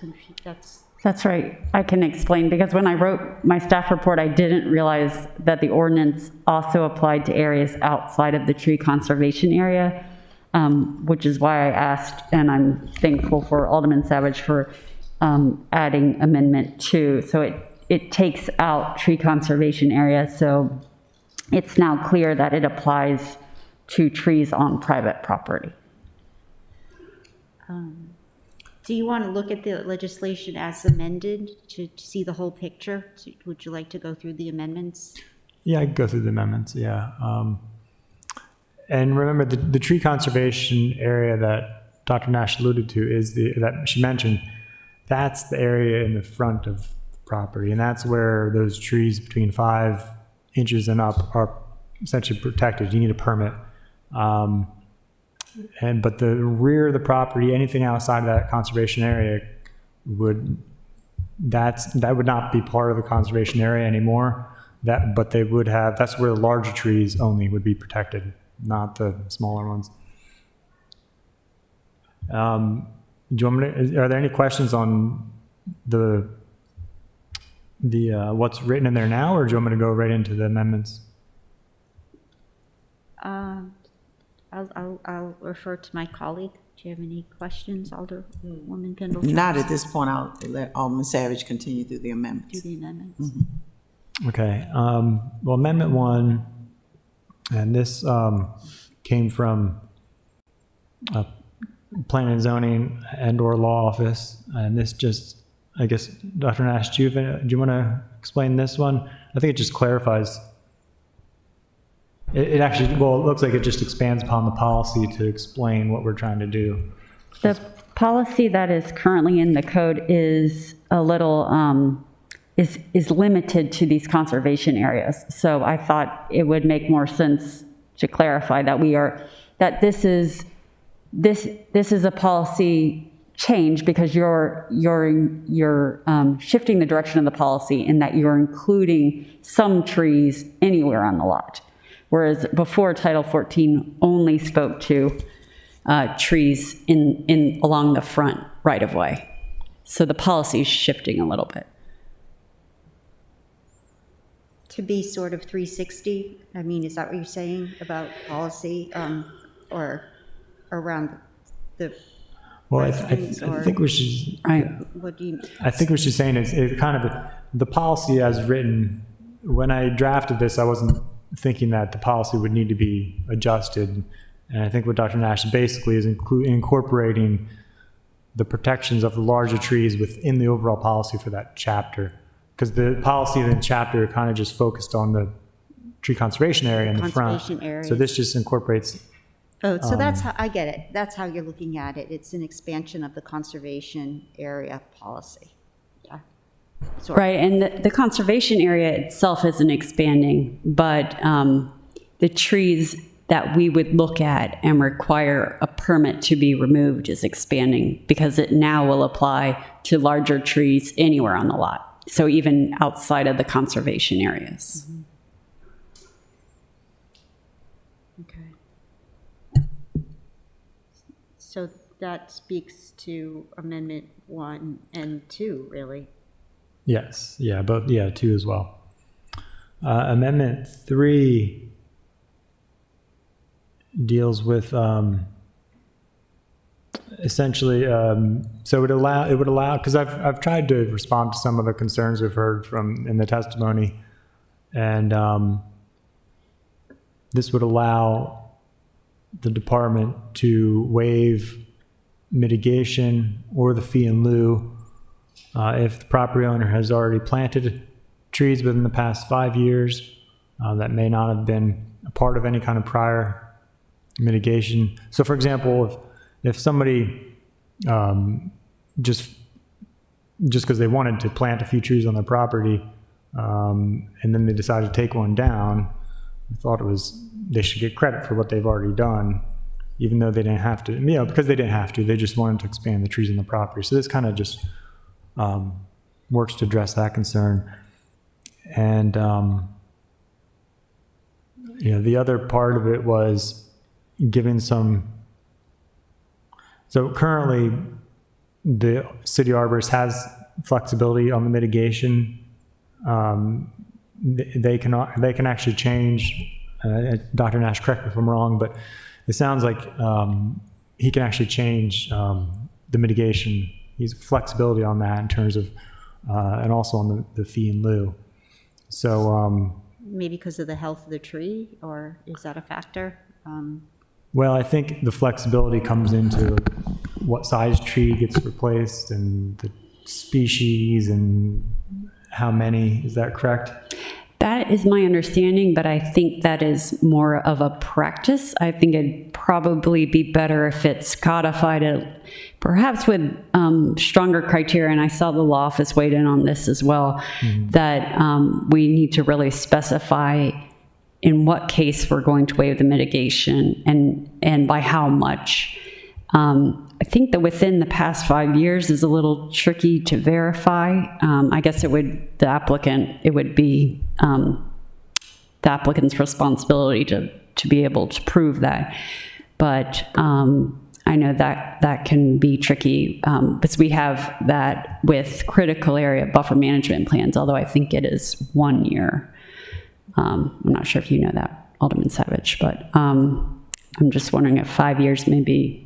That's right. I can explain, because when I wrote my staff report, I didn't realize that the ordinance also applied to areas outside of the tree conservation area, which is why I asked, and I'm thankful for Alderman Savage for adding Amendment 2. So it takes out tree conservation area, so it's now clear that it applies to trees on private property. Do you want to look at the legislation as amended to see the whole picture? Would you like to go through the amendments? yeah, I can go through the amendments, yeah. And remember, the tree conservation area that Dr. Nash alluded to is that she mentioned, that's the area in the front of the property, and that's where those trees between 5 inches and up are essentially protected. You need a permit. But the rear of the property, anything outside of that conservation area that would not be part of the conservation area anymore. But they would have, that's where the larger trees only would be protected, not the smaller ones. Do you want me to, are there any questions on the what's written in there now, or do you want me to go right into the amendments? I'll refer to my colleague. Do you have any questions, Alderwoman Pendleton? Not at this point. I'll let Alderman Savage continue through the Do amendments. the amendments. Mm-hmm. Okay. Well, Amendment 1, and this came from Planning and Zoning and/or Law Office, and this just, I guess, Dr. Nash, do you want to explain this one? I think it just clarifies. It actually, well, it looks like it just expands upon the policy to explain what we're trying to do. The policy that is currently in the code is a little, is limited to these conservation areas. So I thought it would make more sense to clarify that this is a policy change because you're shifting the direction of the policy in that you're including some trees anywhere on the lot. Whereas before, Title 14 only spoke to trees in along the front right-of-way. So the policy is shifting a little bit. To be sort of 360, I mean, is that what you're saying about policy, or around the Well, residents, I or think what she's, Right. what do you? I think what she's saying is kind of the policy as written. When I drafted this, I wasn't thinking that the policy would need to be adjusted. And I think what Dr. Nash basically is incorporating the protections of the larger trees within the overall policy for that chapter. Because the policy in the chapter kind of just focused on the tree conservation area in the front. Conservation area. So this just incorporates. Oh, so that's how, I get it. That's how you're looking at it. It's an expansion of the conservation area policy. Yeah. Sort of. Right, and the conservation area itself isn't expanding, but the trees that we would look at and require a permit to be removed is expanding because it now will apply to larger trees anywhere on the lot. So even outside of the conservation areas. Okay. So that speaks to Amendment 1 and 2, really. Yes, yeah, but yeah, 2 as well. Amendment 3 deals with essentially, so it would allow, because I've tried to respond to some of the concerns we've heard from in the testimony, and this would allow the department to waive mitigation or the fee in lieu if the property owner has already planted trees within the past 5 years that may not have been a part of any kind of prior mitigation. So for example, if somebody just because they wanted to plant a few trees on their property and then they decided to take one down, I thought they should get credit for what they've already done, even though they didn't have to, because they didn't have to, they just wanted to expand the trees on the property. So this kind of just works to address that concern. And the other part of it was giving some. So currently, the city arborist has flexibility on the mitigation. They can actually change. Dr. Nash, correct me if I'm wrong, but it sounds like he can actually change the mitigation. He's flexibility on that in terms of, and also on the fee in lieu. So Maybe because of the health of the tree, or is that a factor? Well, I think the flexibility comes into what size tree gets replaced and the species and how many. Is that correct? That is my understanding, but I think that is more of a practice. I think it'd probably be better if it's codified, perhaps with stronger criteria, and I saw the law office weighed in on this as well, that we need to really specify in what case we're going to waive the mitigation and by how much. I think that within the past 5 years is a little tricky to verify. I guess it would be the applicant's responsibility to be able to prove that. But I know that can be tricky because we have that with critical area buffer management plans, although I think it is 1 year. I'm not sure if you know that, Alderman Savage, but I'm just wondering if 5 years maybe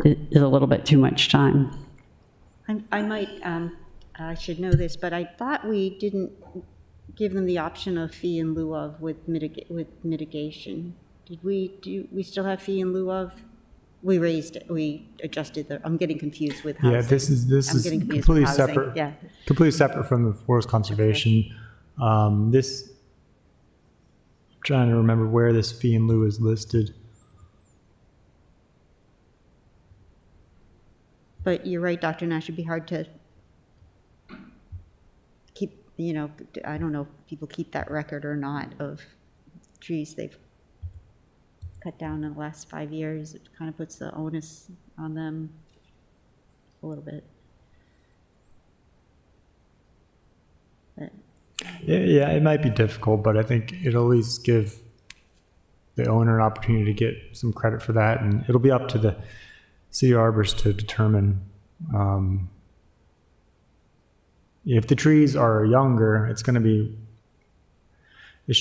is a little bit too much time. I might, I should know this, but I thought we didn't give them the option of fee in lieu of with mitigation. Did we still have fee in lieu of? We raised it, we adjusted I'm getting confused with housing. Yeah, this is completely separate. Yeah. Completely separate from the forest conservation. I'm trying to remember where this fee in lieu is listed. But you're right, Dr. Nash, it'd be hard to keep, I don't know if people keep that record or not of trees they've cut down in the last 5 years. It kind of puts the onus on them. a little bit. But Yeah, it might be difficult, but I think it'll at least give the owner an opportunity to get some credit for that, and it'll be up to the city arborist to determine if the trees are younger. It should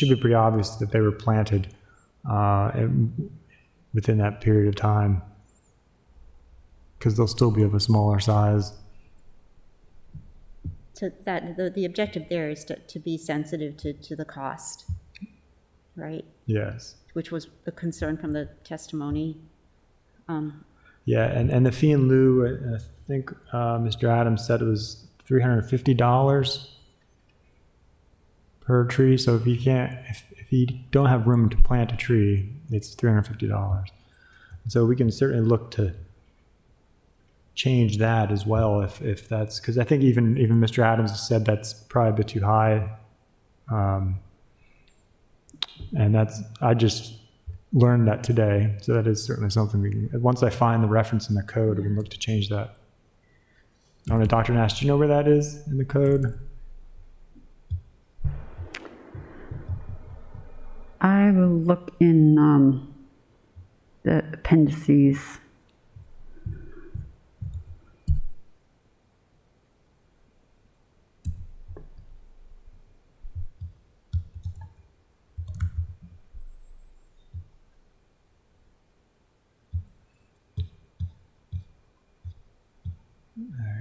be pretty obvious that they were planted within that period of time, because they'll still be of a smaller size. so that, the objective there is to be sensitive to the cost, right? Yes. Which was the concern from the testimony. Yeah, and the fee in lieu, I think Mr. Adams said it was $350 per tree. So if you don't have room to plant a tree, it's $350. So we can certainly look to change that as well if that's, because I think even Mr. Adams has said that's probably a bit too high. And I just learned that today. So that is certainly something once I find the reference in the code, we can look to change that. I don't know, Dr. Nash, do you know where that is in the code? I will look in the appendices.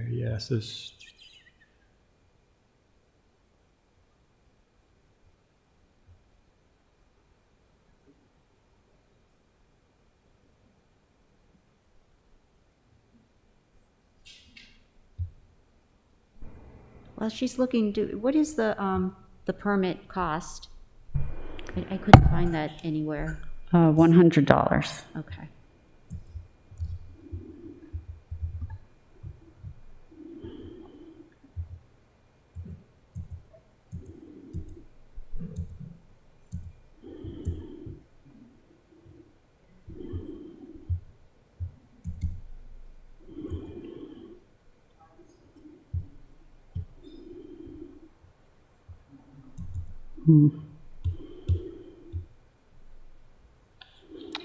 Yes, yeah, Well, she's looking, what is the permit cost? I couldn't find that anywhere. $100. Okay.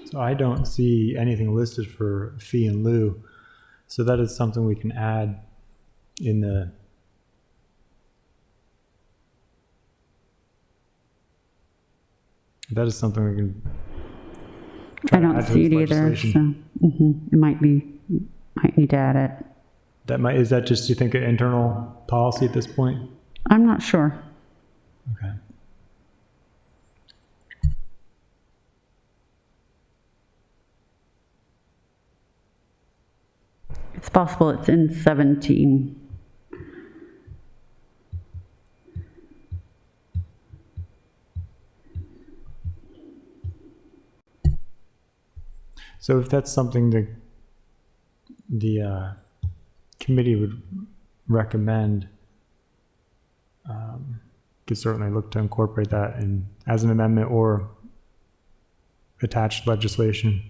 So I don't see anything listed for fee in lieu. So that is something we can add in the that is something we can try I to don't add to see it this either, legislation. so it might need to add it. Is that just, you think, an internal policy at this point? I'm not sure. Okay. It's possible it's in 17. So if that's something that the committee would recommend, could certainly look to incorporate that in as an amendment or attached legislation.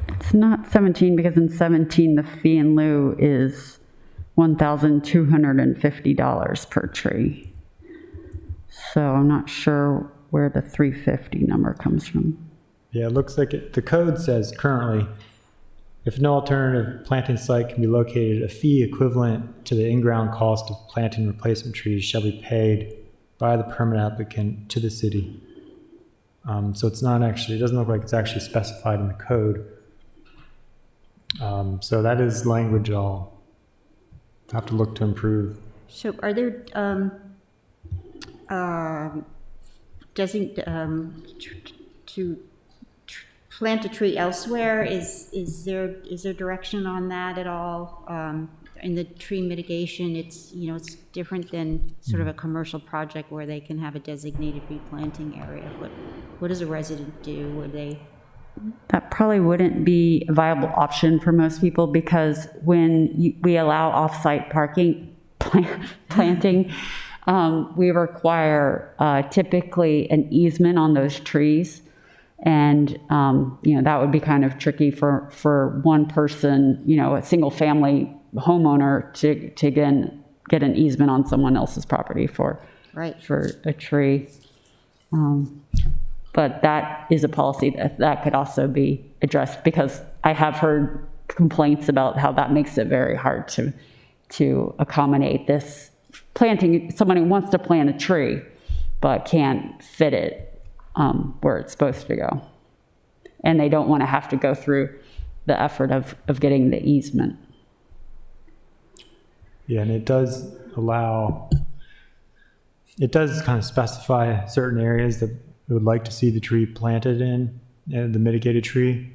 It's not 17 because in 17 the fee in lieu is $1,250 per tree. So I'm not sure where the 350 number comes from. Yeah, it looks like the code says currently, if no alternative planting site can be located, a fee equivalent to the in-ground cost of planting replacement trees shall be paid by the permit applicant to the city. So it's not actually, it doesn't look like it's actually specified in the code. So that is language I'll have to look to improve. So are there, to plant a tree elsewhere, is there direction on that at all? In the tree mitigation, it's different than sort of a commercial project where they can have a designated replanting area. What does a resident do? Would they? That probably wouldn't be a viable option for most people because when we allow off-site parking, planting, we require typically an easement on those trees. And, that would be kind of tricky for one person, a single family homeowner to get an easement on someone else's property for a tree. But that is a policy that could also be addressed, because I have heard complaints about how that makes it very hard to accommodate this planting. Someone who wants to plant a tree but can't fit it where it's supposed to go. And they don't want to have to go through the effort of getting the easement. Yeah, and it does kind of specify certain areas that we would like to see the tree planted in, the mitigated tree.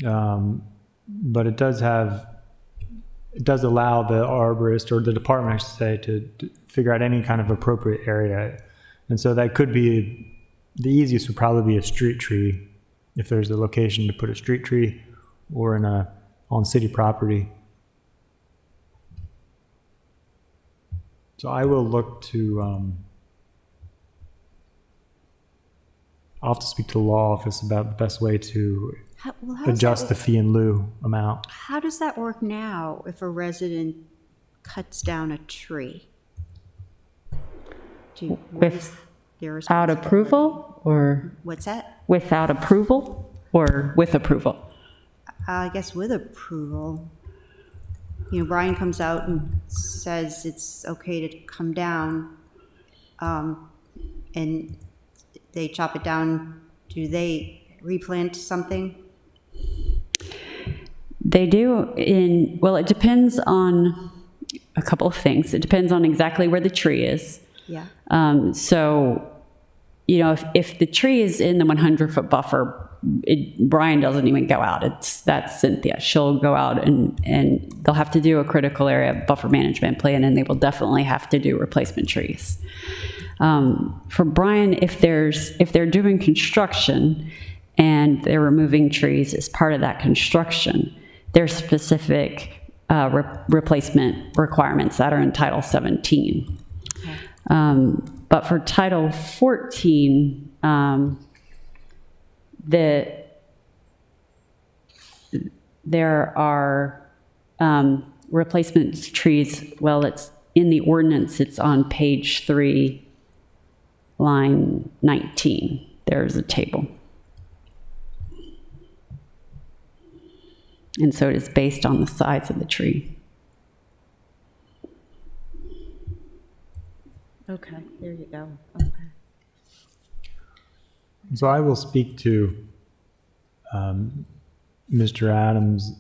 But it does allow the arborist, or the department, I should say, to figure out any kind of appropriate area. And so that could be, the easiest would probably be a street tree, if there's a location to put a street tree, or on city property. So I will look to, I'll have to speak to the law office about the best way to adjust the fee in lieu amount. How does that work now if a resident cuts down a tree? Without approval, or? What's that? Without approval, or with approval? I guess with approval. Brian comes out and says it's okay to come down, and they chop it down. Do they replant something? They do it depends on a couple of things. It depends on exactly where the tree is. Yeah. If the tree is in the 100-foot buffer, Brian doesn't even go out. That's Cynthia. She'll go out and they'll have to do a critical area buffer management plan, and they will definitely have to do replacement trees. For Brian, if they're doing construction and they're removing trees as part of that construction, there's specific replacement requirements that are in Title 17. Okay. But for Title 14, there are replacement trees. Well, it's in the ordinance. It's on page 3, line 19. There's a table. And so it is based on the size of the tree. Okay, there you go. Okay. So I will speak to Mr. Adams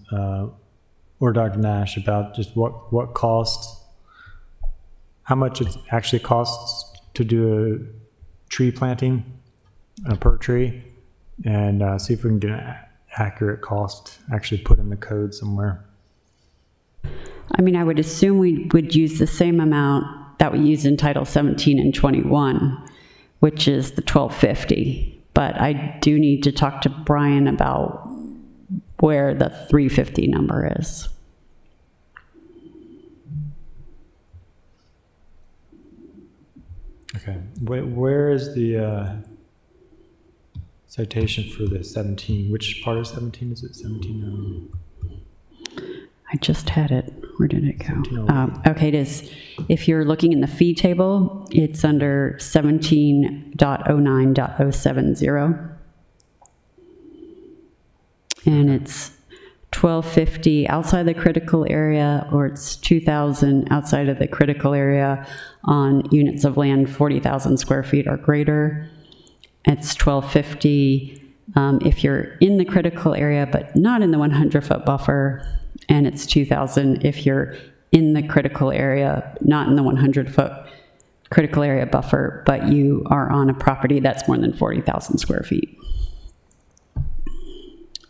or Dr. Nash about just what costs, how much it actually costs to do a tree planting per tree, and see if we can get an accurate cost actually put in the code somewhere. I mean, I would assume we would use the same amount that we use in Title 17 and 21, which is the $1,250. But I do need to talk to Brian about where the $350 number is. Okay, where is the citation for the 17? Which part of 17 is it? 17? I just had it. Where did it go? Okay, it is. If you're looking in the fee table, it's under 17.09.070. And it's $1,250 outside the critical area, or it's $2,000 outside of the critical area on units of land 40,000 square feet or greater. It's $1,250 if you're in the critical area but not in the 100-foot buffer, and it's $2,000 if you're in the critical area, not in the 100-foot critical area buffer, but you are on a property that's more than 40,000 square feet.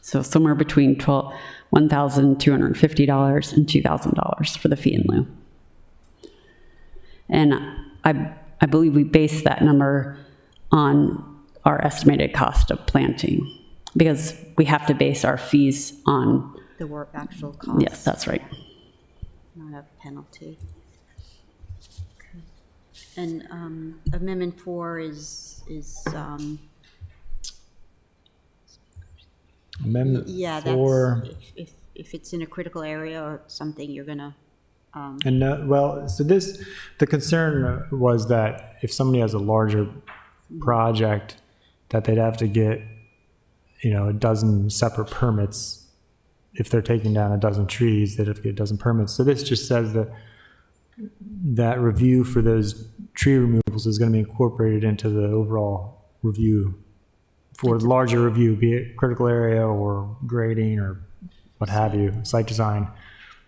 So somewhere between $1,250 and $2,000 for the fee in lieu. And I believe we base that number on our estimated cost of planting, because we have to base our fees on The actual cost. Yes, that's right. Not a penalty. And Amendment 4 is Amendment yeah, 4. that's if it's in a critical area or something, you're gonna, And so the concern was that if somebody has a larger project, that they'd have to get, a dozen separate permits. If they're taking down a dozen trees, they'd have to get a dozen permits. So this just says that review for those tree removals is going to be incorporated into the overall review for larger review, be it critical area or grading or what have you, site design.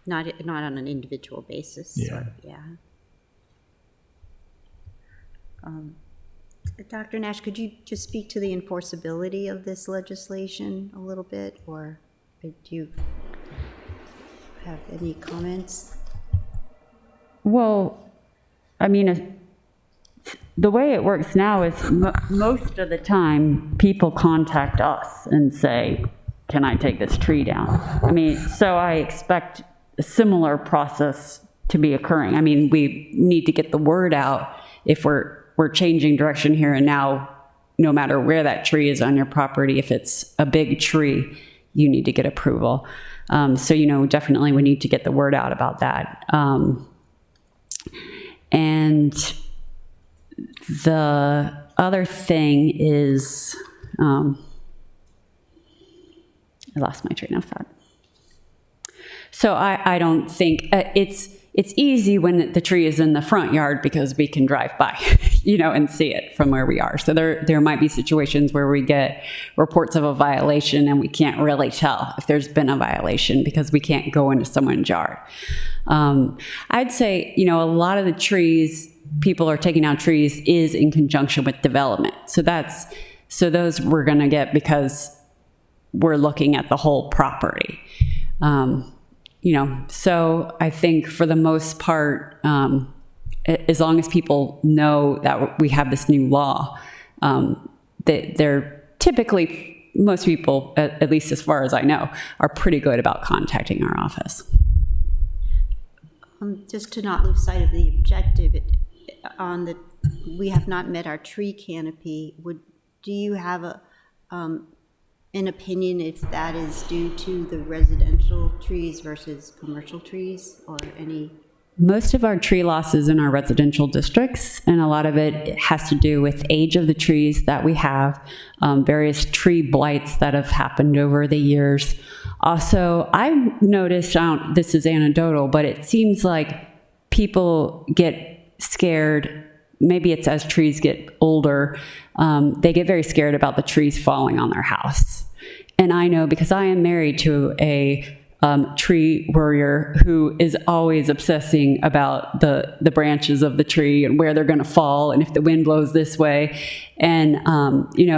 not on an individual basis. Yeah. Sort of, yeah. Dr. Nash, could you just speak to the enforceability of this legislation a little bit, or do you have any comments? Well, I mean, the way it works now is most of the time, people contact us and say, can I take this tree down? I mean, so I expect a similar process to be occurring. I mean, we need to get the word out if we're changing direction here and now, no matter where that tree is on your property. If it's a big tree, you need to get approval. So, definitely we need to get the word out about that. And the other thing is, I lost my train of thought. So I don't think it's easy when the tree is in the front yard because we can drive by, and see it from where we are. So there might be situations where we get reports of a violation and we can't really tell if there's been a violation because we can't go into someone's yard. I'd say, a lot of the trees, people are taking down trees is in conjunction with development. So those we're going to get because we're looking at the whole property. So I think for the most part, as long as people know that we have this new law, they're typically, most people, at least as far as I know, are pretty good about contacting our office. Just to not lose sight of the objective, we have not met our tree canopy. Do you have an opinion if that is due to the residential trees versus commercial trees, or any? Most of our tree loss is in our residential districts, and a lot of it has to do with age of the trees that we have, various tree blights that have happened over the years. Also, I've noticed, this is anecdotal, but it seems like people get scared. Maybe it's as trees get older, they get very scared about the trees falling on their house. And I know because I am married to a tree worrier who is always obsessing about the branches of the tree and where they're going to fall and if the wind blows this way. And,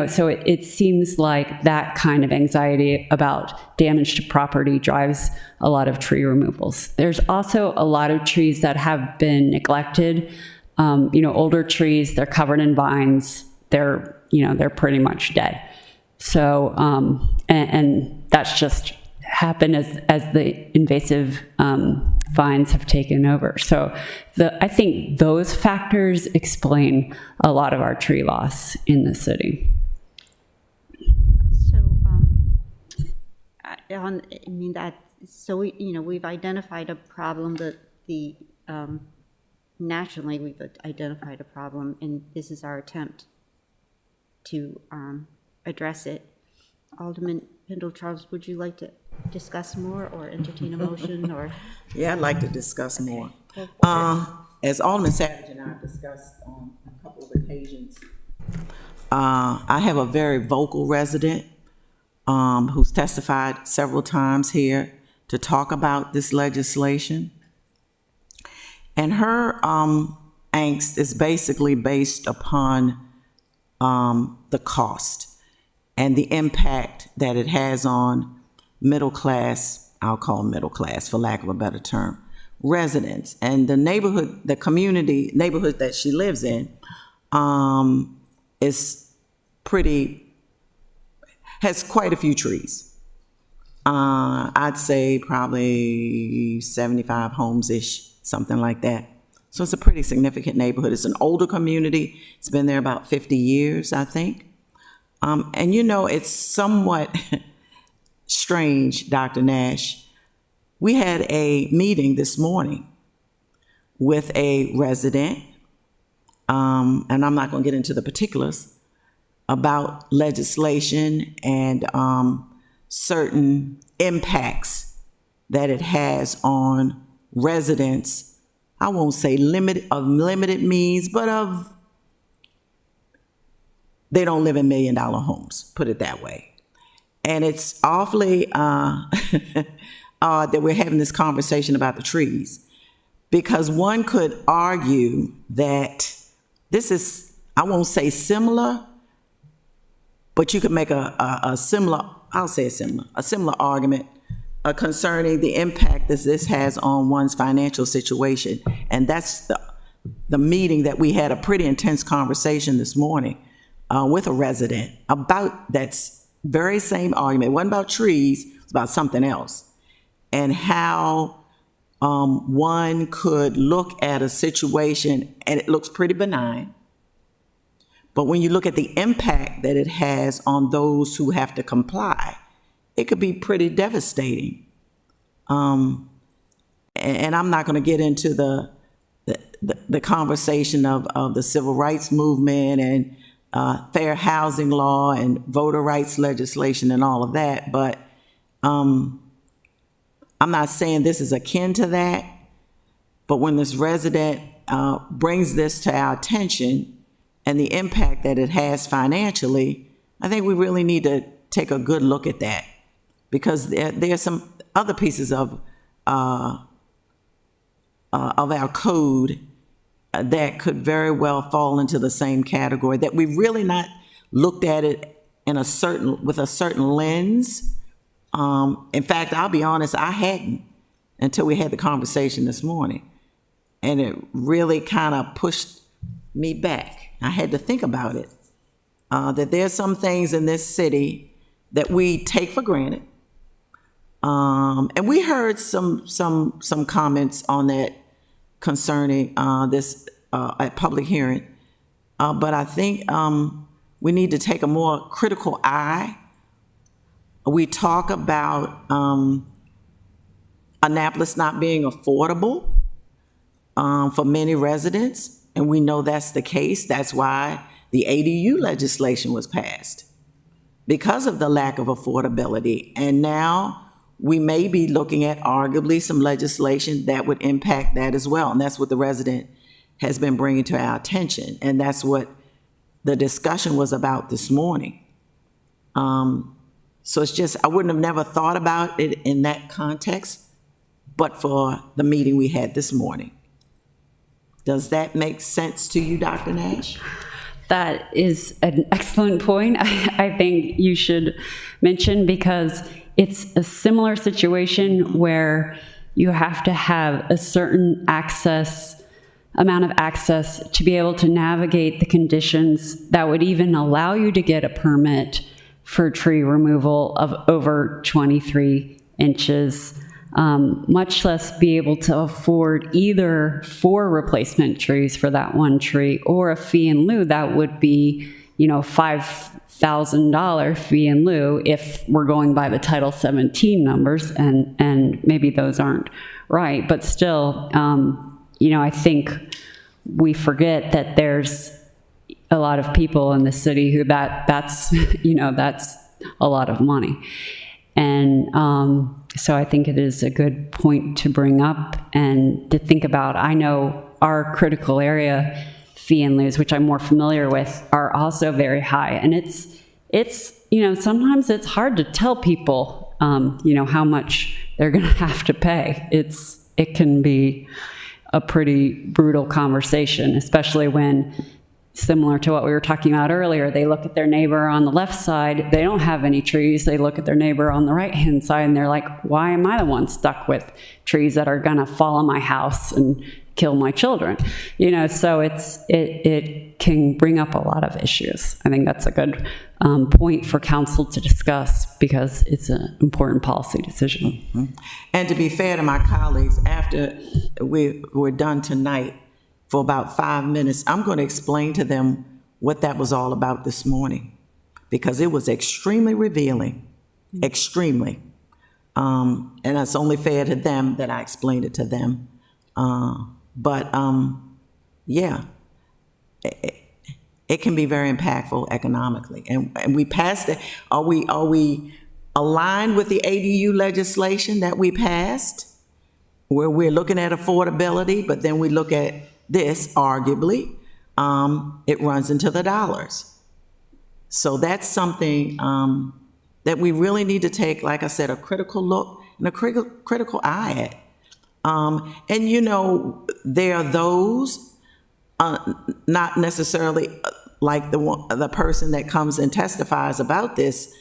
so it seems like that kind of anxiety about damage to property drives a lot of tree removals. There's also a lot of trees that have been neglected. Older trees, they're covered in vines. They're pretty much dead. So, and that's just happened as the invasive vines have taken over. So I think those factors explain a lot of our tree loss in the city. So, we've identified a problem that nationally we've identified a problem, and this is our attempt to address it. Alderman Pendle-Charles, would you like to discuss more or entertain a motion, or? Yeah, I'd like to discuss more. As Alderman Savage and I have discussed on a couple of occasions, I have a very vocal resident who's testified several times here to talk about this legislation. And her angst is basically based upon the cost and the impact that it has on middle class, I'll call middle class for lack of a better term, residents. And the neighborhood that she lives in has quite a few trees. I'd say probably 75 homes-ish, something like that. So it's a pretty significant neighborhood. It's an older community. It's been there about 50 years, I think. And you know, it's somewhat strange, Dr. Nash. We had a meeting this morning with a resident, and I'm not going to get into the particulars, about legislation and certain impacts that it has on residents. I won't say limited means, but they don't live in $1 million homes, put it that way. And it's awfully odd that we're having this conversation about the trees, because one could argue that this is, I won't say similar, but you could make a similar argument concerning the impact that this has on one's financial situation. And that's the meeting that we had a pretty intense conversation this morning with a resident about that very same argument. It wasn't about trees, it's about something else. And how one could look at a situation and it looks pretty benign, but when you look at the impact that it has on those who have to comply, it could be pretty devastating. And I'm not going to get into the conversation of the civil rights movement and fair housing law and voter rights legislation and all of that, but I'm not saying this is akin to that. But when this resident brings this to our attention and the impact that it has financially, I think we really need to take a good look at that, because there are some other pieces of our code that could very well fall into the same category, that we've really not looked at it with a certain lens. In fact, I'll be honest, I hadn't until we had the conversation this morning, and it really kind of pushed me back. I had to think about it, that there's some things in this city that we take for granted. And we heard some comments on that concerning this at public hearing. But I think we need to take a more critical eye. We talk about Annapolis not being affordable for many residents, and we know that's the case. That's why the ADU legislation was passed, because of the lack of affordability. And now we may be looking at arguably some legislation that would impact that as well. And that's what the resident has been bringing to our attention. And that's what the discussion was about this morning. So it's just, I wouldn't have never thought about it in that context, but for the meeting we had this morning. Does that make sense to you, Dr. Nash? That is an excellent point. I think you should mention, because it's a similar situation where you have to have a certain amount of access to be able to navigate the conditions that would even allow you to get a permit for tree removal of over 23 inches, much less be able to afford either 4 replacement trees for that one tree or a fee in lieu that would be, $5,000 fee in lieu if we're going by the Title 17 numbers, and maybe those aren't right, but still, I think we forget that there's a lot of people in the city who that's that's a lot of money. And so I think it is a good point to bring up and to think about. I know our critical area fee and lieu, which I'm more familiar with, are also very high. And it's sometimes it's hard to tell people, how much they're going to have to pay. It can be a pretty brutal conversation, especially when, similar to what we were talking about earlier, they look at their neighbor on the left side, they don't have any trees, they look at their neighbor on the right-hand side, and they're like, why am I the one stuck with trees that are gonna fall on my house and kill my children? So it can bring up a lot of issues. I think that's a good point for council to discuss, because it's an important policy decision. Mm-hmm. And to be fair to my colleagues, after we're done tonight, for about 5 minutes. I'm going to explain to them what that was all about this morning, because it was extremely revealing, extremely. And it's only fair to them that I explained it to them. Yeah, it can be very impactful economically. And we passed it. Are we aligned with the ADU legislation that we passed, where we're looking at affordability, but then we look at this, arguably, it runs into the dollars. So that's something that we really need to take, like I said, a critical look and a critical eye at. And you know, there are those, not necessarily like the person that comes and testifies about this,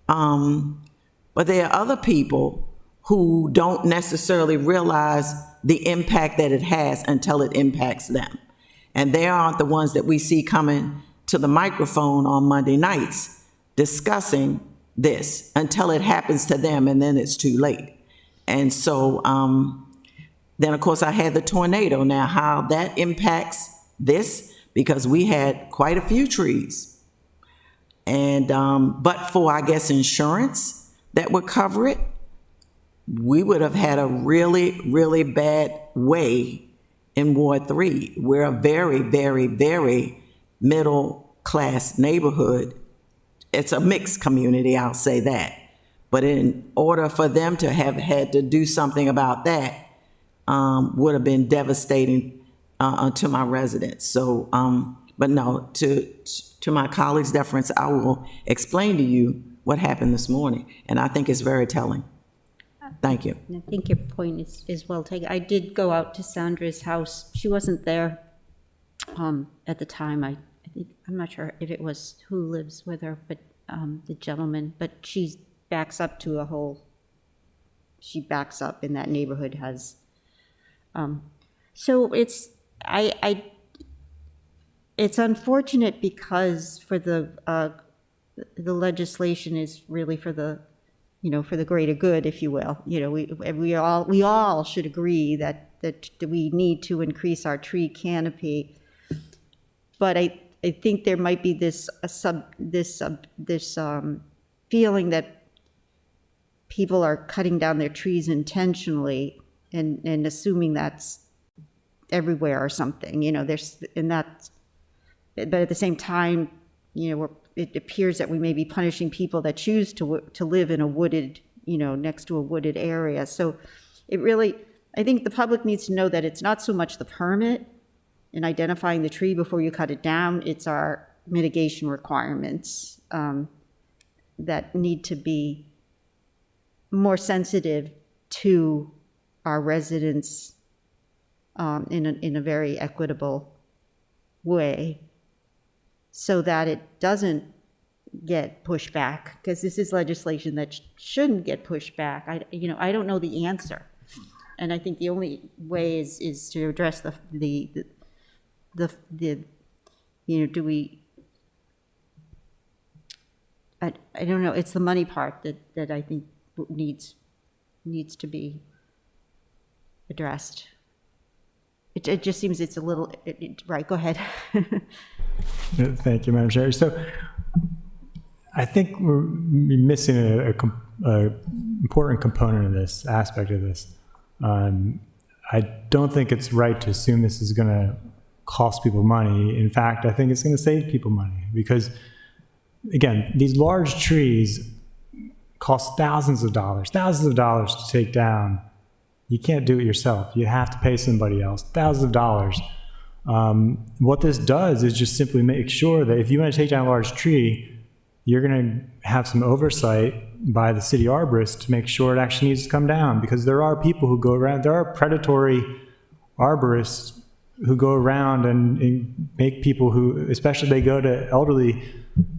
but there are other people who don't necessarily realize the impact that it has until it impacts them. And they aren't the ones that we see coming to the microphone on Monday nights discussing this until it happens to them, and then it's too late. And so then, of course, I had the tornado. Now, how that impacts this, because we had quite a few trees. And but for, I guess, insurance that would cover it, we would have had a really, really bad way in Ward 3. We're a very, very, very middle-class neighborhood. It's a mixed community, I'll say that. But in order for them to have had to do something about that, would have been devastating to my residents. So, but no, to my colleagues' deference, I will explain to you what happened this morning, and I think it's very telling. Thank you. I think your point is well taken. I did go out to Sandra's house. She wasn't there at the time. I think, I'm not sure if it was who lives with her, but the gentleman. But she backs up to she backs up in that neighborhood has. So it's it's unfortunate because for the legislation is really for the, for the greater good, if you will. We all should agree that we need to increase our tree canopy. But I think there might be this feeling that people are cutting down their trees intentionally and assuming that's everywhere or something. But at the same time, it appears that we may be punishing people that choose to live in a wooded, next to a wooded area. So I think the public needs to know that it's not so much the permit in identifying the tree before you cut it down, it's our mitigation requirements that need to be more sensitive to our residents in a very equitable way, so that it doesn't get pushed back, because this is legislation that shouldn't get pushed back. I don't know the answer, and I think the only way is to address do we? I don't know. It's the money part that I think needs to be addressed. It just seems it's a little right. Go ahead. Thank you, Madam Chair. So I think we're missing a important component of this aspect of this. I don't think it's right to assume this is going to cost people money. In fact, I think it's going to save people money, because, again, these large trees cost thousands of dollars to take down. You can't do it yourself. You have to pay somebody else thousands of dollars. What this does is just simply make sure that if you want to take down a large tree, you're going to have some oversight by the city arborist to make sure it actually needs to come down, because there are people who go around, there are predatory arborists who go around and make people who, especially they go to elderly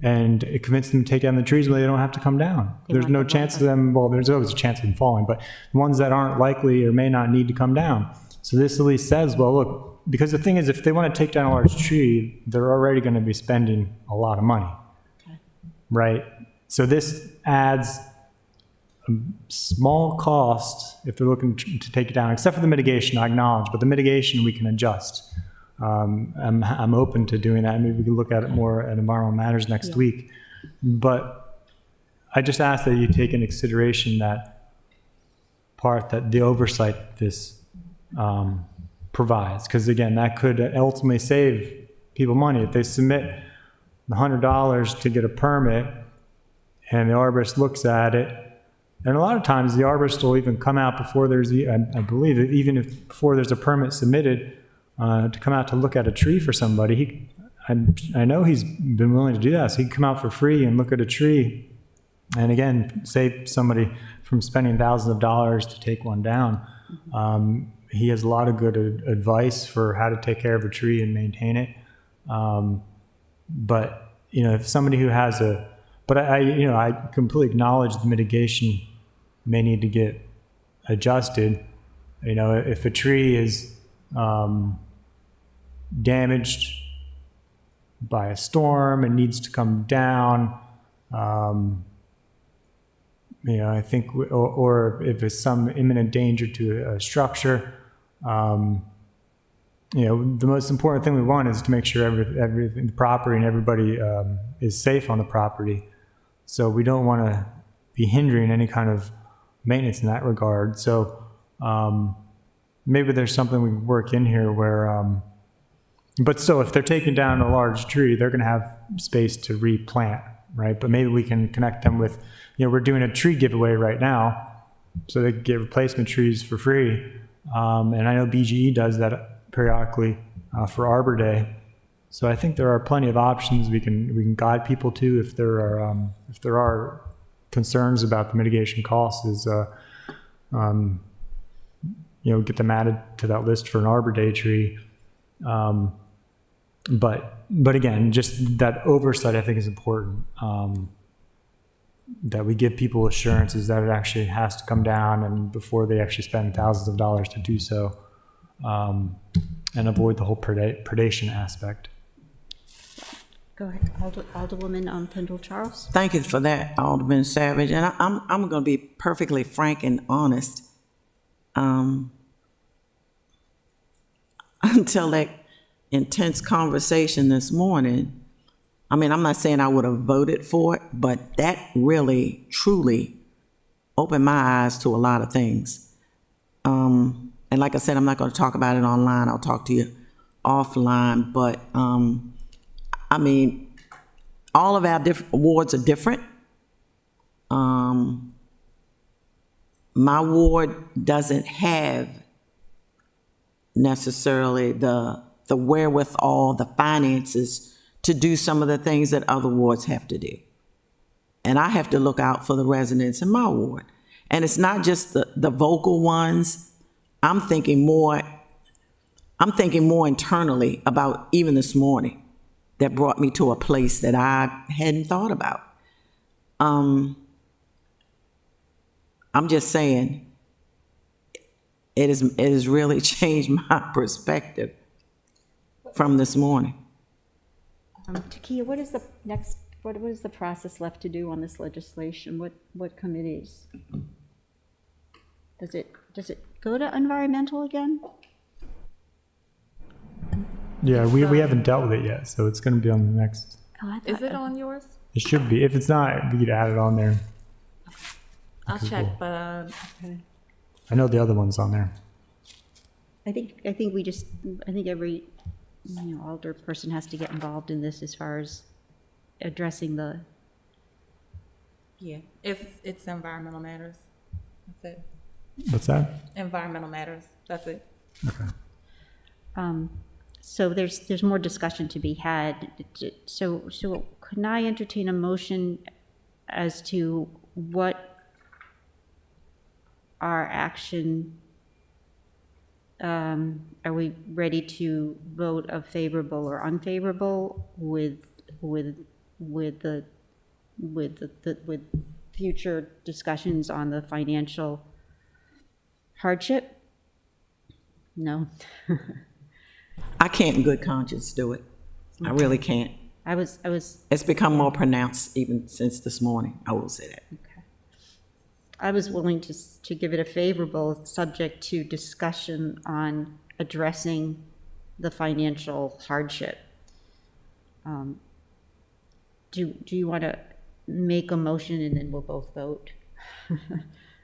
and convince them to take down the trees when they don't have to come down. There's no chance of them, well, there's always a chance of them falling, but ones that aren't likely or may not need to come down. So this at least says, well, look, because the thing is, if they want to take down a large tree, they're already going to be spending a lot of money, right? So this adds a small cost if they're looking to take it down, except for the mitigation, I acknowledge, but the mitigation we can adjust. I'm open to doing that. Maybe we can look at it more at Environmental Matters next week. But I just ask that you take into consideration that part, that the oversight this provides. Because again, that could ultimately save people money. If they submit $100 to get a permit and the arborist looks at it, and a lot of times the arborist will even come out before there's, I believe, even if before there's a permit submitted, to come out to look at a tree for somebody. I know he's been willing to do that, so he'd come out for free and look at a tree, and again, save somebody from spending thousands of dollars to take one down. He has a lot of good advice for how to take care of a tree and maintain it. But if somebody who has but I completely acknowledge the mitigation may need to get adjusted. If a tree is damaged by a storm and needs to come down, I think, or if it's some imminent danger to a structure, the most important thing we want is to make sure everything, the property and everybody is safe on the property. So we don't want to be hindering any kind of maintenance in that regard. So maybe there's something we can work in here where, but still, if they're taking down a large tree, they're going to have space to replant, right? But maybe we can connect them with, we're doing a tree giveaway right now, so they can get replacement trees for free. And I know BGE does that periodically for Arbor Day. So I think there are plenty of options we can guide people to if there are concerns about the mitigation costs. Is get them added to that list for an Arbor Day tree. But again, just that oversight I think is important. That we give people assurances that it actually has to come down, and before they actually spend thousands of dollars to do so, and avoid the whole predation aspect. Go ahead, Alderwoman Pendle Charles. Thank you for that, Alderman Savage. And I'm going to be perfectly frank and honest. Until that intense conversation this morning, I'm not saying I would have voted for it, but that really, truly opened my eyes to a lot of things. And like I said, I'm not going to talk about it online. I'll talk to you offline. But, all of our wards are different. My ward doesn't have necessarily the wherewithal, the finances to do some of the things that other wards have to do. And I have to look out for the residents in my ward. And it's not just the vocal ones. I'm thinking more internally about even this morning that brought me to a place that I hadn't thought about. I'm just saying, it has really changed my perspective from this morning. Takia, what is the process left to do on this legislation? What committees? Does it go to environmental again? Yeah, we haven't dealt with it yet, so it's going to be on the next. Is it on yours? It should be. If it's not, we could add it on there. I'll check, but Okay. I know the other one's on there. I think every alder person has to get involved in this as far as addressing the. Yeah, it's environmental matters. That's it. What's that? Environmental matters. That's it. Okay. So there's more discussion to be had. So can I entertain a motion as to what our action? Are we ready to vote of favorable or unfavorable with future discussions on the financial hardship? No. I can't in good conscience do it. I really can't. I was. It's become more pronounced even since this morning. I will say that. Okay. I was willing to give it a favorable, subject to discussion on addressing the financial hardship. Do you want to make a motion and then we'll both vote?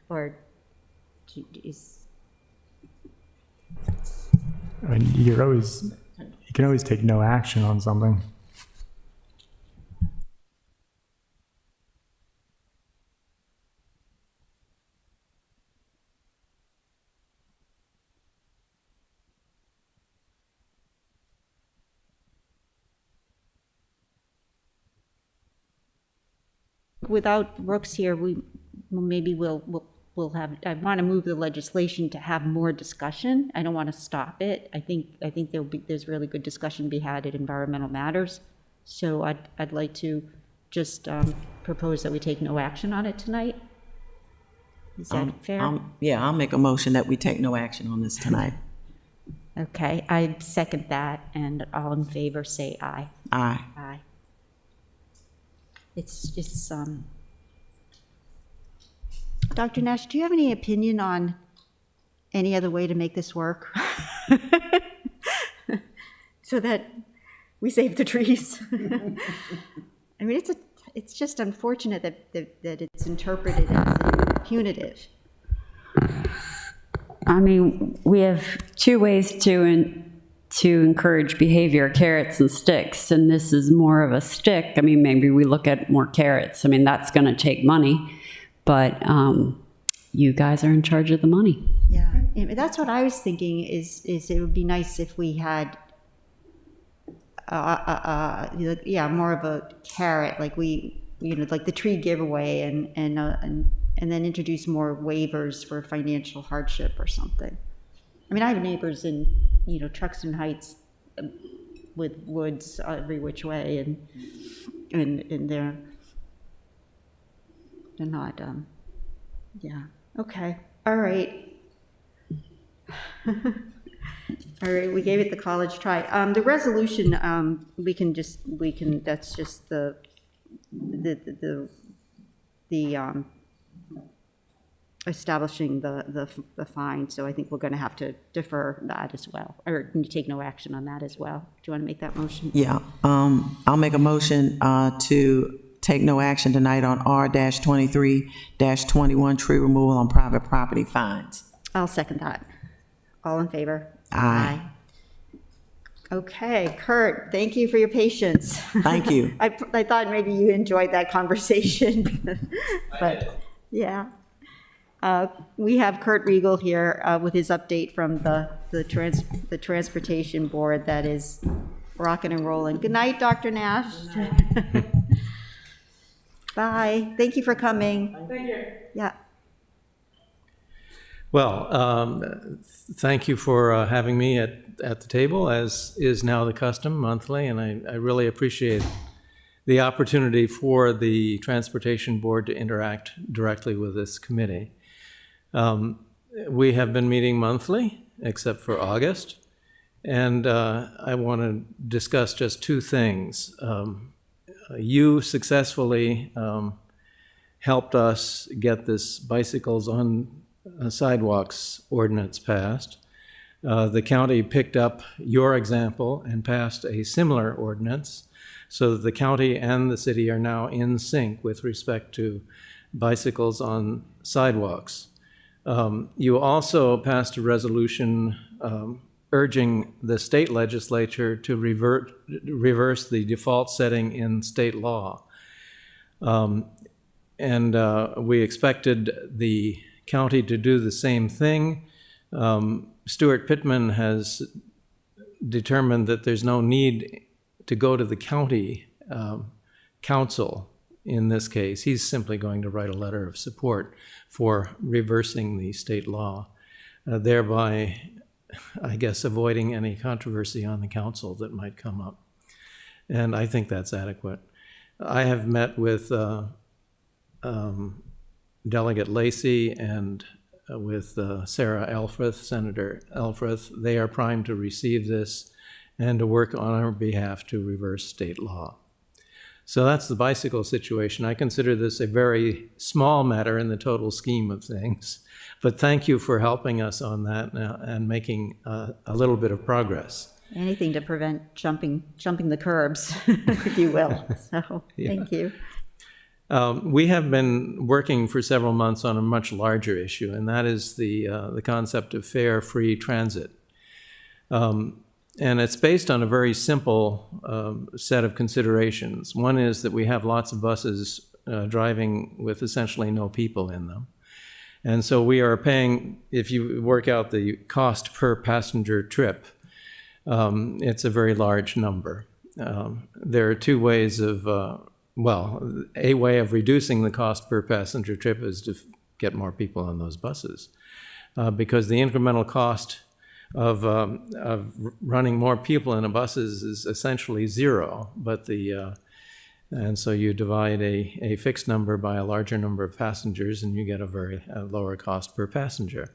Or is, I mean, you can always take no action on something. without Brooks here, maybe we'll have, I want to move the legislation to have more discussion. I don't want to stop it. I think there's really good discussion to be had at Environmental Matters. So I'd like to just propose that we take no action on it tonight. Is that fair? Yeah, I'll make a motion that we take no action on this tonight. Okay, I second that, and all in favor say aye. Aye. Aye. It's just, Dr. Nash, do you have any opinion on any other way to make this work? So that we save the trees? I mean, it's just unfortunate that it's interpreted as punitive. I mean, we have two ways to encourage behavior, carrots and sticks, and this is more of a stick. I mean, maybe we look at more carrots. I mean, that's going to take money, but you guys are in charge of the money. Yeah, that's what I was thinking, is it would be nice if we had, more of a carrot, like like the tree giveaway, and then introduce more waivers for financial hardship or something. I mean, I have neighbors in, Truxton Heights with woods every which way, and they're not, yeah, okay, all right. All right, we gave it the college try. The resolution, that's just the establishing the fine, so I think we're going to have to defer that as well, or take no action on that as well. Do you want to make that motion? Yeah, I'll make a motion to take no action tonight on R-23-21 tree removal on private property fines. I'll second that. All in favor? Aye. Okay, Kurt, thank you for your patience. Thank you. I thought maybe you enjoyed that conversation, but yeah. We have Kurt Riegel here with his update from the Transportation Board that is rocking and rolling. Good night, Dr. Nash. Bye. Thank you for coming. Thank you. Yeah. Well, thank you for having me at the table, as is now the custom monthly, and I really appreciate the opportunity for the Transportation Board to interact directly with this committee. We have been meeting monthly, except for August, and I want to discuss just two things. You successfully helped us get this bicycles on sidewalks ordinance passed. The county picked up your example and passed a similar ordinance, so that the county and the city are now in sync with respect to bicycles on sidewalks. You also passed a resolution urging the state legislature to reverse the default setting in state law. We expected the county to do the same thing. Stuart Pittman has determined that there's no need to go to the county council in this case. He's simply going to write a letter of support for reversing the state law, thereby, I guess, avoiding any controversy on the council that might come up. And I think that's adequate. I have met with Delegate Lacey and with Sarah Elfreth, Senator Elfreth. They are primed to receive this and to work on our behalf to reverse state law. So that's the bicycle situation. I consider this a very small matter in the total scheme of things, but thank you for helping us on that now and making a little bit of progress. Anything to prevent jumping the curbs, if you will. So, thank you. We have been working for several months on a much larger issue, and that is the concept of fare free transit. And it's based on a very simple set of considerations. One is that we have lots of buses driving with essentially no people in them. And so we are paying, if you work out the cost per passenger trip, it's a very large number. There are two ways of, a way of reducing the cost per passenger trip is to get more people on those buses. Because the incremental cost of running more people in a bus is essentially zero, but and so you divide a fixed number by a larger number of passengers and you get a lower cost per passenger.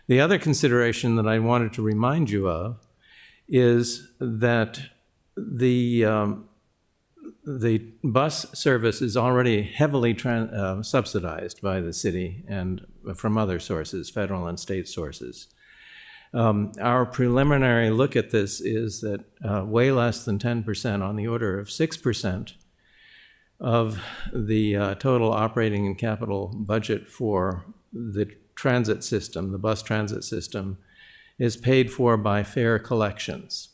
The other consideration that I wanted to remind you of is that the bus service is already heavily subsidized by the city and from other sources, federal and state sources. Our preliminary look at this is that way less than 10%, on the order of 6%, of the total operating and capital budget for the transit system, the bus transit system, is paid for by fare collections.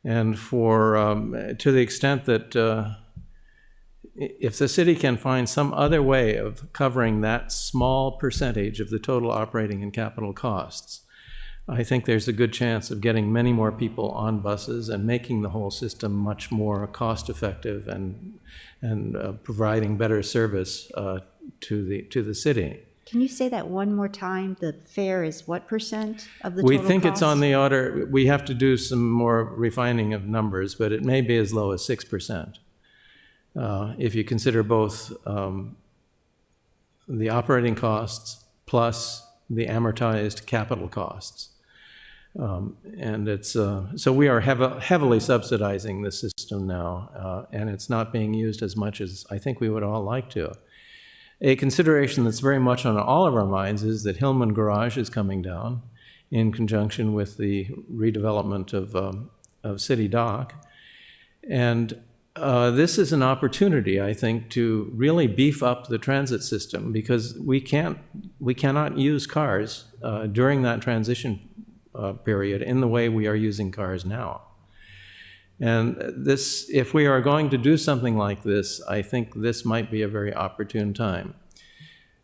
And to the extent that if the city can find some other way of covering that small percentage of the total operating and capital costs, I think there's a good chance of getting many more people on buses and making the whole system much more cost-effective and providing better service to the city. Can you say that one more time? The fare is what percent of the We total think it's cost? on the order, we have to do some more refining of numbers, but it may be as low as 6%. If you consider both the operating costs plus the amortized capital costs. And it's so we are heavily subsidizing the system now, and it's not being used as much as I think we would all like to. A consideration that's very much on all of our minds is that Hillman Garage is coming down in conjunction with the redevelopment of City Dock. And this is an opportunity, I think, to really beef up the transit system because we cannot use cars during that transition period in the way we are using cars now. And this, if we are going to do something like this, I think this might be a very opportune time.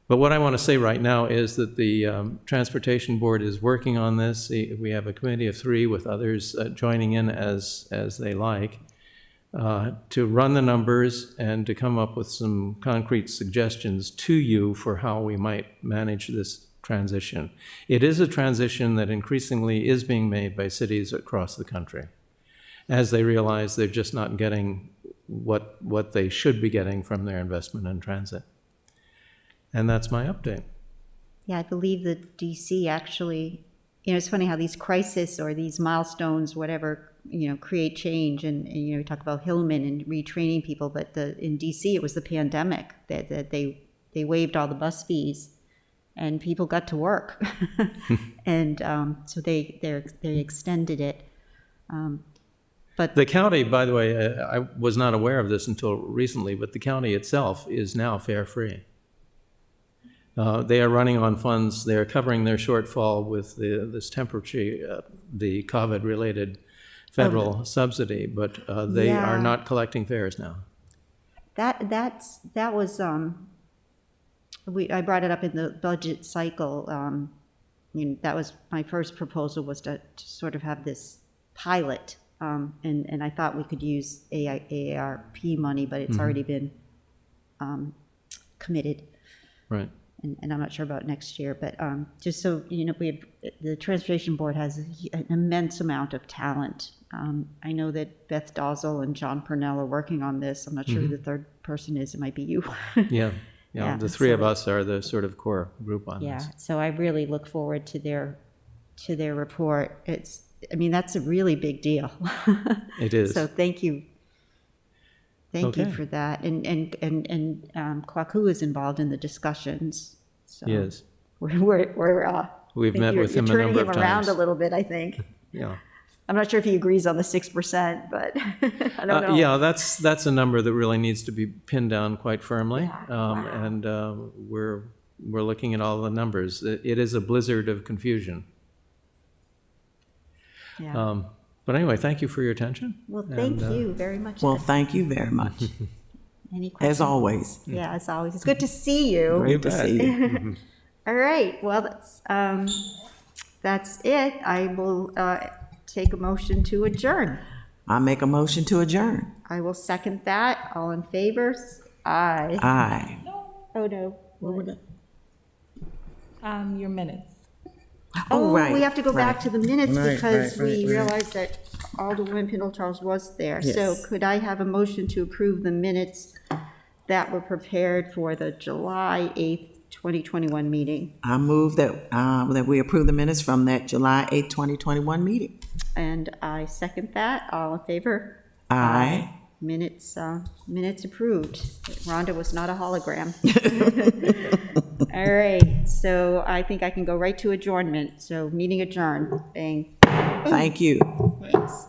But what I want to say right now is that the Transportation Board is working on this. We have a committee of 3 with others joining in as they like to run the numbers and to come up with some concrete suggestions to you for how we might manage this transition. It is a transition that increasingly is being made by cities across the country as they realize they're just not getting what they should be getting from their investment in transit. And that's my update. Yeah, I believe that DC actually, it's funny how these crises or these milestones, whatever, create change. And we talk about Hillman and retraining people, but in DC it was the pandemic that they waived all the bus fees and people got to work. And so they extended it. But the county, by the way, I was not aware of this until recently, but the county itself is now fare-free. They are running on funds. They are covering their shortfall with this temporary, the COVID-related federal subsidy, but they are not collecting fares now. That was I brought it up in the budget cycle. That was my first proposal, was to sort of have this pilot. And I thought we could use AARP money, but it's already been committed. Right. And I'm not sure about next year, but just so the Transportation Board has an immense amount of talent. I know that Beth Dozel and John Purnell are working on this. I'm not sure who the third person is. It might be you. Yeah, the 3 of us are the sort of core group on this. Yeah, so I really look forward to their report. That's a really big deal. It is. So thank you. Thank you for that. And Kwaku is involved in the discussions. So yes. We've met with him a number of times. You're turning him around a little bit, I think. Yeah. I'm not sure if he agrees on the 6%, but I don't know. Yeah, that's a number that really needs to be pinned down quite firmly. And we're looking at all the numbers. It is a blizzard of confusion. Yeah. But anyway, thank you for your attention. Well, thank you very much. Well, thank you very much, Any questions? as always. Yeah, as always. It's good to see you. Great to see you. All right, well, that's it. I will take a motion to adjourn. I make a motion to adjourn. I will second that. All in favor? Aye. Aye. Oh, no. Your minutes. Oh, right, we have to go back right. to the minutes Right, because right, we right. realized that Alderwoman Pendle Charles was there. So Yes. could I have a motion to approve the minutes that were prepared for the July 8th, 2021 meeting? I move that we approve the minutes from that July 8th, 2021 meeting. And I second that. All in favor? Aye. Minutes approved. Rhonda was not a hologram. All right, so I think I can go right to adjournment. So meeting adjourned. Bang. Thank you. Thanks.